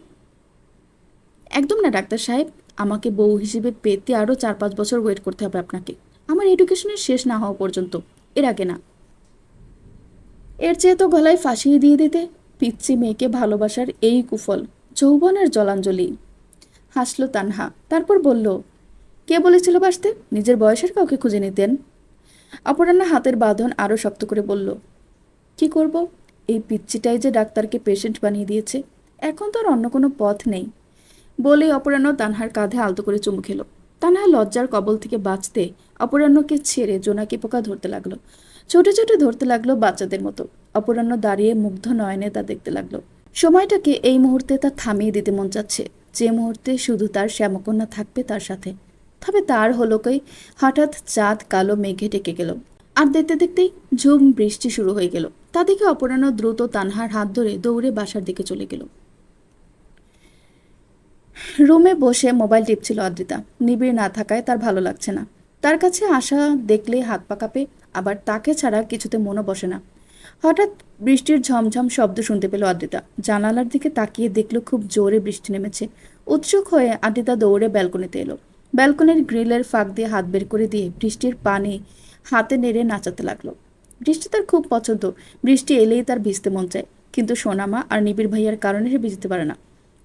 Speaker 1: একদম না ডাক্তার সাহেব, আমাকে বউ হিসেবে পেতে আরও 4-5 বছর ওয়েট করতে হবে আপনাকে, আমার এডুকেশনের শেষ না হওয়া পর্যন্ত, এর আগে না। এর চেয়ে তো গলায় ফাঁসিয়ে দিয়ে দিতে, পিচ্ছি মেয়েকে ভালোবাসার এই কুফল, যৌবনের জলাঞ্জলি। হাসল তানহা, তারপর বলল, কে বলেছিল বাসতে? নিজের বয়সের কাউকে খুঁজে নিতেন। অপরাহ্ন হাতের বাঁধন আরও শক্ত করে বলল, কি করব, এই পিচ্চিটাই যে ডাক্তারকে পেশেন্ট বানিয়ে দিয়েছে, এখন তো আর অন্য কোনো পথ নেই। বলেই অপরাহ্ন তানহার কাঁধে আলতো করে চুমু খেল। তানহা লজ্জার কবল থেকে বাঁচতে অপরাহ্নকে ছেড়ে জোনাকি পোকা ধরতে লাগলো। ছোটে ছোটে ধরতে লাগলো বাচ্চাদের মতো। অপরাহ্ন দাঁড়িয়ে মুগ্ধ নয়নে তা দেখতে লাগলো। সময়টাকে এই মুহূর্তে তার থামিয়ে দিতে মন চাচ্ছে, যে মুহূর্তে শুধু তার শ্যামকন্যা থাকবে তার সাথে। তবে তার হলো কই, হঠাৎ চাঁদ কালো মেঘে ঢেকে গেল। আর দেখতে দেখতেই ঝুম বৃষ্টি শুরু হয়ে গেল। তা দেখে অপরাহ্ন দ্রুত তানহার হাত ধরে দৌড়ে বাসার দিকে চলে গেল। রুমে বসে মোবাইল টিপছিল আদ্রিতা। নিবিড় না থাকায় তার ভালো লাগছে না। তার কাছে আসা দেখলে হাত পা কাঁপে, আবার তাকে ছাড়া কিছুতে মনও বসে না। হঠাৎ বৃষ্টির ঝমঝম শব্দ শুনতে পেল আদ্রিতা। জানালার দিকে তাকিয়ে দেখল খুব জোরে বৃষ্টি নেমেছে। উৎসুক হয়ে আদ্রিতা দৌড়ে ব্যালকনিতে এলো। ব্যালকনির গ্রিলের ফাঁক দিয়ে হাত বের করে দিয়ে বৃষ্টির পানি হাতে নেড়ে নাচাতে লাগলো। বৃষ্টি তার খুব পছন্দ। বৃষ্টি এলেই তার ভিজতে মন চায়, কিন্তু সোনামা আর নিবিড় ভাইয়ার কারণে সে ভিজতে পারে না।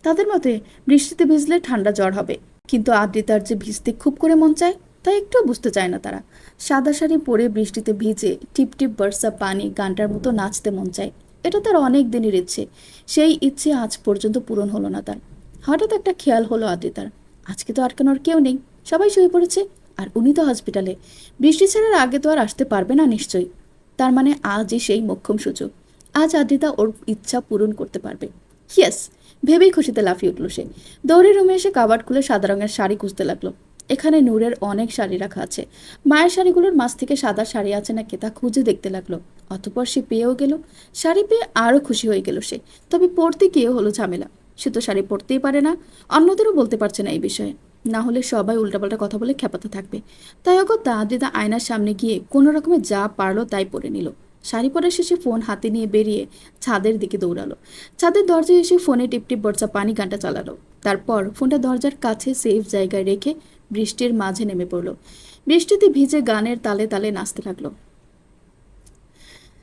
Speaker 1: তাদের মতে বৃষ্টিতে ভিজলে ঠান্ডা জ্বর হবে, কিন্তু আদ্রিতার যে ভিজতে খুব করে মন চায় তা একটু বুঝতে চায় না তারা। সাদা শাড়ি পরে বৃষ্টিতে ভিজে টিপ টিপ বর্ষা পানি গানটার মতো নাচতে মন চায়। এটা তার অনেক দিনের ইচ্ছে। সেই ইচ্ছে আজ পর্যন্ত পূরণ হলো না তার। হঠাৎ একটা খেয়াল হলো আদ্রিতার, আজকে তো আটকানোর কেউ নেই, সবাই শুয়ে পড়েছে, আর উনি তো হসপিটালে। বৃষ্টি ছাড়ার আগে তো আর আসতে পারবে না নিশ্চয়ই। তার মানে আজই সেই মোক্ষম সুযোগ। আজ আদ্রিতা ওর ইচ্ছা পূরণ করতে পারবে। ইয়েস, ভেবেই খুশিতে লাফিয়ে উঠল সে। দৌড়ে রুমে এসে কাবার্ড খুলে সাদা রঙের শাড়ি খুঁজতে লাগলো। এখানে নূরের অনেক শাড়ি রাখা আছে। মায়ের শাড়িগুলোর মাঝ থেকে সাদা শাড়ি আছে নাকি তা খুঁজে দেখতে লাগলো। অতঃপর সে পেয়েও গেল। শাড়ি পেয়ে আরও খুশি হয়ে গেল সে। তবে পরতে গিয়ে হলো ঝামেলা। সে তো শাড়ি পরতেই পারে না, অন্যদেরও বলতে পারছে না এই বিষয়ে, না হলে সবাই উল্টাপাল্টা কথা বলে খেপাতে থাকবে। তাই অগত্যা আদ্রিতা আয়নার সামনে গিয়ে কোনো রকমে যা পারলো তাই পরে নিল। শাড়ি পরার শেষে ফোন হাতে নিয়ে বেরিয়ে ছাদের দিকে দৌড়ালো। ছাদের দরজায় এসে ফোনে টিপটিপ বর্ষা পানি গানটা চালালো। তারপর ফোনটা দরজার কাছে সেফ জায়গায় রেখে বৃষ্টির মাঝে নেমে পড়ল। বৃষ্টিতে ভিজে গানের তালে তালে নাচতে লাগলো।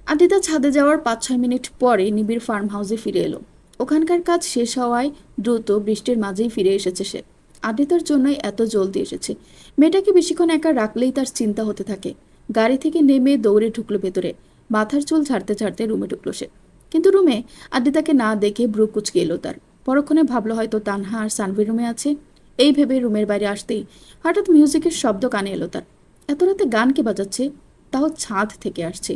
Speaker 1: আদ্রিতা ছাদে যাওয়ার 5-6 মিনিট পরে নিবিড় ফার্ম হাউসে ফিরে এলো। ওখানকার কাজ শেষ হওয়ায় দ্রুত বৃষ্টির মাঝেই ফিরে এসেছে সে। আদ্রিতার জন্যই এত জলদি এসেছে। মেয়েটাকে বেশিক্ষণ একা রাখলেই তার চিন্তা হতে থাকে। গাড়ি থেকে নেমে দৌড়ে ঢুকলো ভেতরে। মাথার চুল ঝাড়তে ঝাড়তে রুমে ঢুকলো সে। কিন্তু রুমে আদ্রিতাকে না দেখে ব্রু কুচকে এলো তার। পরক্ষণে ভাবলো হয়তো তানহা আর সানভি রুমে আছে। এই ভেবে রুমের বাইরে আসতেই হঠাৎ মিউজিকের শব্দ কানে এলো তার। এত রাতে গান কে বাজাচ্ছে, তাও ছাদ থেকে আসছে।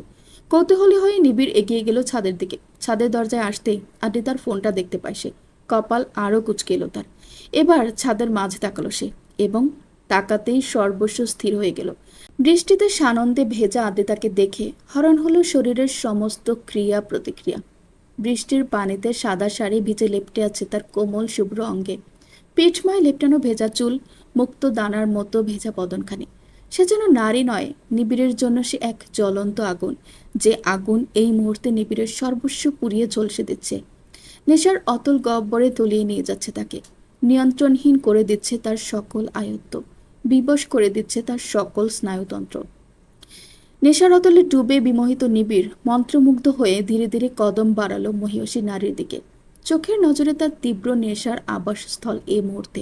Speaker 1: কৌতূহলী হয়ে নিবিড় এগিয়ে গেল ছাদের দিকে। ছাদের দরজায় আসতেই আদ্রিতার ফোনটা দেখতে পায় সে। কপাল আরও কুচকে এলো তার। এবার ছাদের মাঝে তাকালো সে, এবং তাকাতেই সর্বস্ব স্থির হয়ে গেল। বৃষ্টিতে সানন্দে ভেজা আদ্রিতাকে দেখে হরণ হলো শরীরের সমস্ত ক্রিয়া প্রতিক্রিয়া। বৃষ্টির পানিতে সাদা শাড়ি ভিজে লেপ্টে আছে তার কোমল শুভ্র অঙ্গে। পিঠময় লেপটানো ভেজা চুল, মুক্ত দানার মতো ভেজা বদনখানি। সে যেন নারী নয়, নিবিড়ের জন্য সে এক জ্বলন্ত আগুন, যে আগুন এই মুহূর্তে নিবিড়ের সর্বস্ব পুড়িয়ে ঝলসে দিচ্ছে। নেশার অতল গহ্বরে তলিয়ে নিয়ে যাচ্ছে তাকে, নিয়ন্ত্রণহীন করে দিচ্ছে তার সকল আয়ত্ত, বিবশ করে দিচ্ছে তার সকল স্নায়ুতন্ত্র। নেশার অতলে ডুবে বিমোহিত নিবিড় মন্ত্রমুগ্ধ হয়ে ধীরে ধীরে কদম বাড়ালো মহিয়সী নারীর দিকে। চোখের নজরে তার তীব্র নেশার আবাসস্থল এই মুহূর্তে।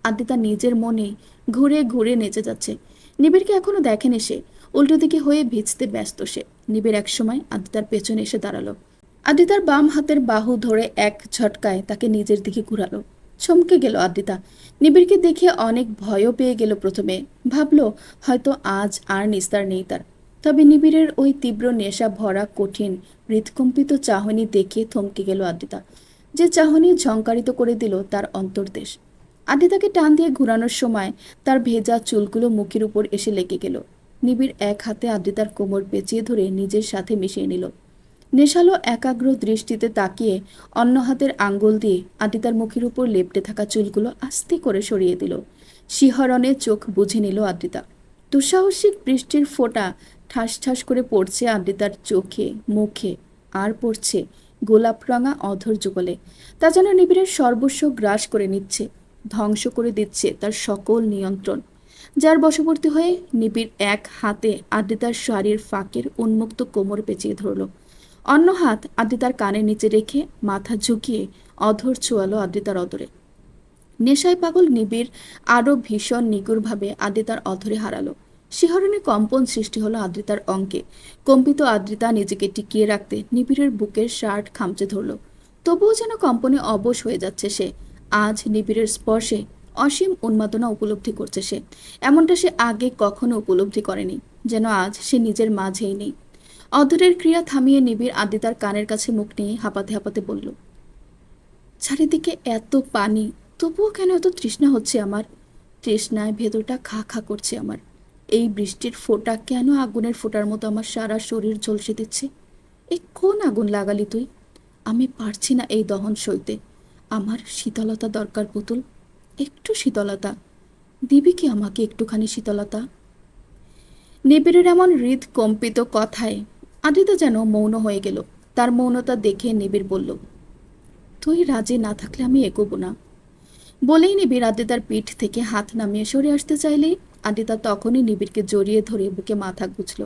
Speaker 1: আদ্রিতা নিজের মনে ঘুরে ঘুরে নেচে যাচ্ছে। নিবিড়কে এখনো দেখেনি সে, উল্টো দিকে হয়ে ভিজতে ব্যস্ত সে। নিবিড় একসময় আদ্রিতার পেছনে এসে দাঁড়ালো। আদ্রিতার বাম হাতের বাহু ধরে এক ঝটকায় তাকে নিজের দিকে ঘুরালো। চমকে গেল আদ্রিতা। নিবিড়কে দেখে অনেক ভয়ও পেয়ে গেল প্রথমে। ভাবলো হয়তো আজ আর নিস্তার নেই তার। তবে নিবিড়ের ওই তীব্র নেশা ভরা কঠিন হৃৎকম্পিত চাহনি দেখে থমকে গেল আদ্রিতা, যে চাহনি ঝংকারিত করে দিল তার অন্তর্দেশ। আদ্রিতাকে টান দিয়ে ঘুরানোর সময় তার ভেজা চুলগুলো মুখের উপর এসে লেগে গেল। নিবিড় এক হাতে আদ্রিতার কোমর পেঁচিয়ে ধরে নিজের সাথে মিশিয়ে নিল। নেশালো একাগ্র দৃষ্টিতে তাকিয়ে অন্য হাতের আঙ্গুল দিয়ে আদ্রিতার মুখের উপর লেপ্টে থাকা চুলগুলো আস্তে করে সরিয়ে দিল। শিহরণে চোখ বুঝে নিল আদ্রিতা। দুঃসাহসিক বৃষ্টির ফোঁটা ঠাস ঠাস করে পড়ছে আদ্রিতার চোখে, মুখে, আর পড়ছে গোলাপ রাঙা অধর যুগলে। তা যেন নিবিড়ের সর্বস্ব গ্রাস করে নিচ্ছে, ধ্বংস করে দিচ্ছে তার সকল নিয়ন্ত্রণ। যার বশবর্তী হয়ে নিবিড় এক হাতে আদ্রিতার শাড়ির ফাঁকের উন্মুক্ত কোমর পেঁচিয়ে ধরল। অন্য হাত আদ্রিতার কানের নিচে রেখে মাথা ঝুঁকিয়ে অধর ছোঁয়ালো আদ্রিতার অধরে। নেশায় পাগল নিবিড় আরও ভীষণ নিগুড়ভাবে আদ্রিতার অধরে হারালো। শিহরণে কম্পন সৃষ্টি হলো আদ্রিতার অঙ্কে। কম্পিত আদ্রিতা নিজেকে টিকিয়ে রাখতে নিবিড়ের বুকের শার্ট খামচে ধরল। তবুও যেন কম্পনে অবশ হয়ে যাচ্ছে সে। আজ নিবিড়ের স্পর্শে অসীম উন্মাদনা উপলব্ধি করছে সে। এমনটা সে আগে কখনো উপলব্ধি করেনি, যেন আজ সে নিজের মাঝেই নেই। অধরের ক্রিয়া থামিয়ে নিবিড় আদ্রিতার কানের কাছে মুখ নিয়ে হাঁপাতে হাঁপাতে বলল, চারিদিকে এত পানি, তবুও কেন এত তৃষ্ণা হচ্ছে আমার? তৃষ্ণায় ভেতরটা খা খা করছে আমার। এই বৃষ্টির ফোঁটা কেন আগুনের ফোঁটার মতো আমার সারা শরীর ঝলসে দিচ্ছে? এই কোন আগুন লাগালি তুই? আমি পারছি না এই দহন সইতে। আমার শীতলতা দরকার পুতুল, একটু শীতলতা। দিবি কি আমাকে একটুখানি শীতলতা? নিবিড়ের এমন হৃদকম্পিত কথায় আদ্রিতা যেন মৌন হয়ে গেল। তার মৌনতা দেখে নিবিড় বলল, তুই রাজি না থাকলে আমি এগোবো না। বলেই নিবিড় আদ্রিতার পিঠ থেকে হাত নামিয়ে সরে আসতে চাইলেই আদ্রিতা তখনই নিবিড়কে জড়িয়ে ধরে বুকে মাথা গুছল।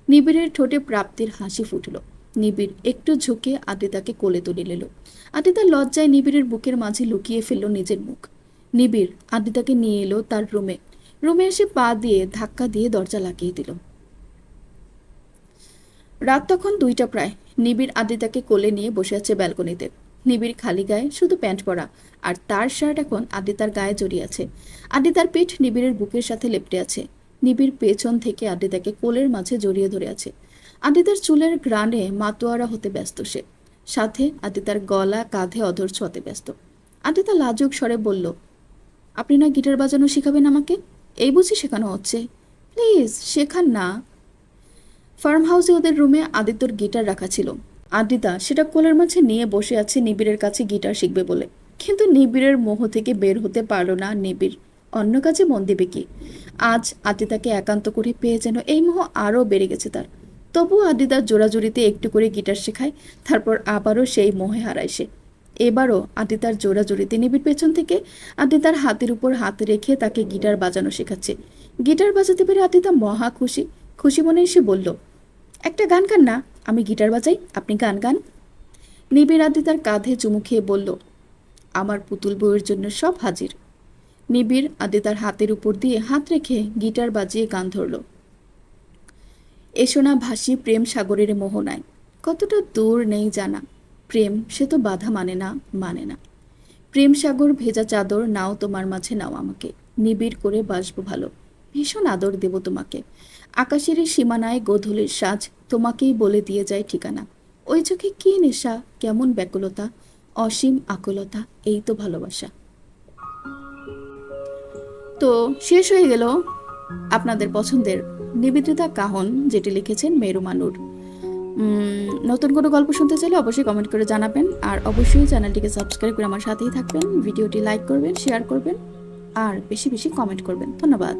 Speaker 1: নিবিড়ের ঠোঁটে প্রাপ্তির হাসি ফুটল। নিবিড় একটু ঝুঁকে আদ্রিতাকে কোলে তুলে নিল। আদ্রিতার লজ্জায় নিবিড়ের বুকের মাঝে লুকিয়ে ফেলল নিজের মুখ। নিবিড় আদ্রিতাকে নিয়ে এলো তার রুমে। রুমে এসে পা দিয়ে ধাক্কা দিয়ে দরজা লাগিয়ে দিল। রাত তখন 2টা প্রায়। নিবিড় আদ্রিতাকে কোলে নিয়ে বসে আছে ব্যালকনিতে। নিবিড় খালি গায়ে, শুধু প্যান্ট পরা, আর তার শার্ট এখন আদ্রিতার গায়ে জড়িয়ে আছে। আদ্রিতার পিঠ নিবিড়ের বুকের সাথে লেপ্টে আছে। নিবিড় পেছন থেকে আদ্রিতাকে কোলের মাঝে জড়িয়ে ধরে আছে। আদ্রিতার চুলের গ্রানে মাতোয়ারা হতে ব্যস্ত সে, সাথে আদ্রিতার গলা কাঁধে অধর ছোঁয়াতে ব্যস্ত। আদ্রিতা লাজুক স্বরে বলল, আপনি না গিটার বাজানো শিখাবেন আমাকে? এই বুঝি শেখানো হচ্ছে? প্লিজ শেখান না। ফার্ম হাউসে ওদের রুমে আদিত্যর গিটার রাখা ছিল। আদ্রিতা সেটা কোলের মাঝে নিয়ে বসে আছে নিবিড়ের কাছে গিটার শিখবে বলে। কিন্তু নিবিড়ের মোহ থেকে বের হতে পারল না নিবিড়। অন্য কাজে মন দেবে কি? আজ আদ্রিতাকে একান্ত করে পেয়ে যেন এই মোহ আরও বেড়ে গেছে তার। তবুও আদ্রিতার জোড়াজুড়িতে একটু করে গিটার শেখায়, তারপর আবারও সেই মোহে হারায় সে। এবারও আদ্রিতার জোড়াজুড়িতে নিবিড় পেছন থেকে আদ্রিতার হাতের উপর হাত রেখে তাকে গিটার বাজানো শেখাচ্ছে। গিটার বাজাতে পেরে আদ্রিতা মহা খুশি। খুশি মনে এসে বলল, একটা গান গান না, আমি গিটার বাজাই, আপনি গান গান। নিবিড় আদ্রিতার কাঁধে চুমু খেয়ে বলল, আমার পুতুল বউয়ের জন্য সব হাজির। নিবিড় আদ্রিতার হাতের উপর দিয়ে হাত রেখে গিটার বাজিয়ে গান ধরল। এসো না ভাসি প্রেম সাগরের মোহনায়, কতটা দূর নেই জানা, প্রেম সে তো বাধা মানে না, মানে না। প্রেম সাগর ভেজা চাদর নাও তোমার মাঝে নাও আমাকে, নিবিড় করে বাসবো ভালো, ভীষণ আদর দেব তোমাকে। আকাশের এই সীমানায় গোধূলির সাজ, তোমাকেই বলে দিয়ে যায় ঠিকানা। ওই চোখে কি নেশা, কেমন ব্যাকুলতা, অসীম আকুলতা, এই তো ভালোবাসা। তো শেষ হয়ে গেল আপনাদের পছন্দের নিবেদিতা কাহন, যেটি লিখেছেন মেরু মানুর। নতুন কোনো গল্প শুনতে চাইলে অবশ্যই কমেন্ট করে জানাবেন, আর অবশ্যই চ্যানেলটিকে সাবস্ক্রাইব করে আমার সাথেই থাকবেন, ভিডিওটি লাইক করবেন, শেয়ার করবেন, আর বেশি বেশি কমেন্ট করবেন। ধন্যবাদ।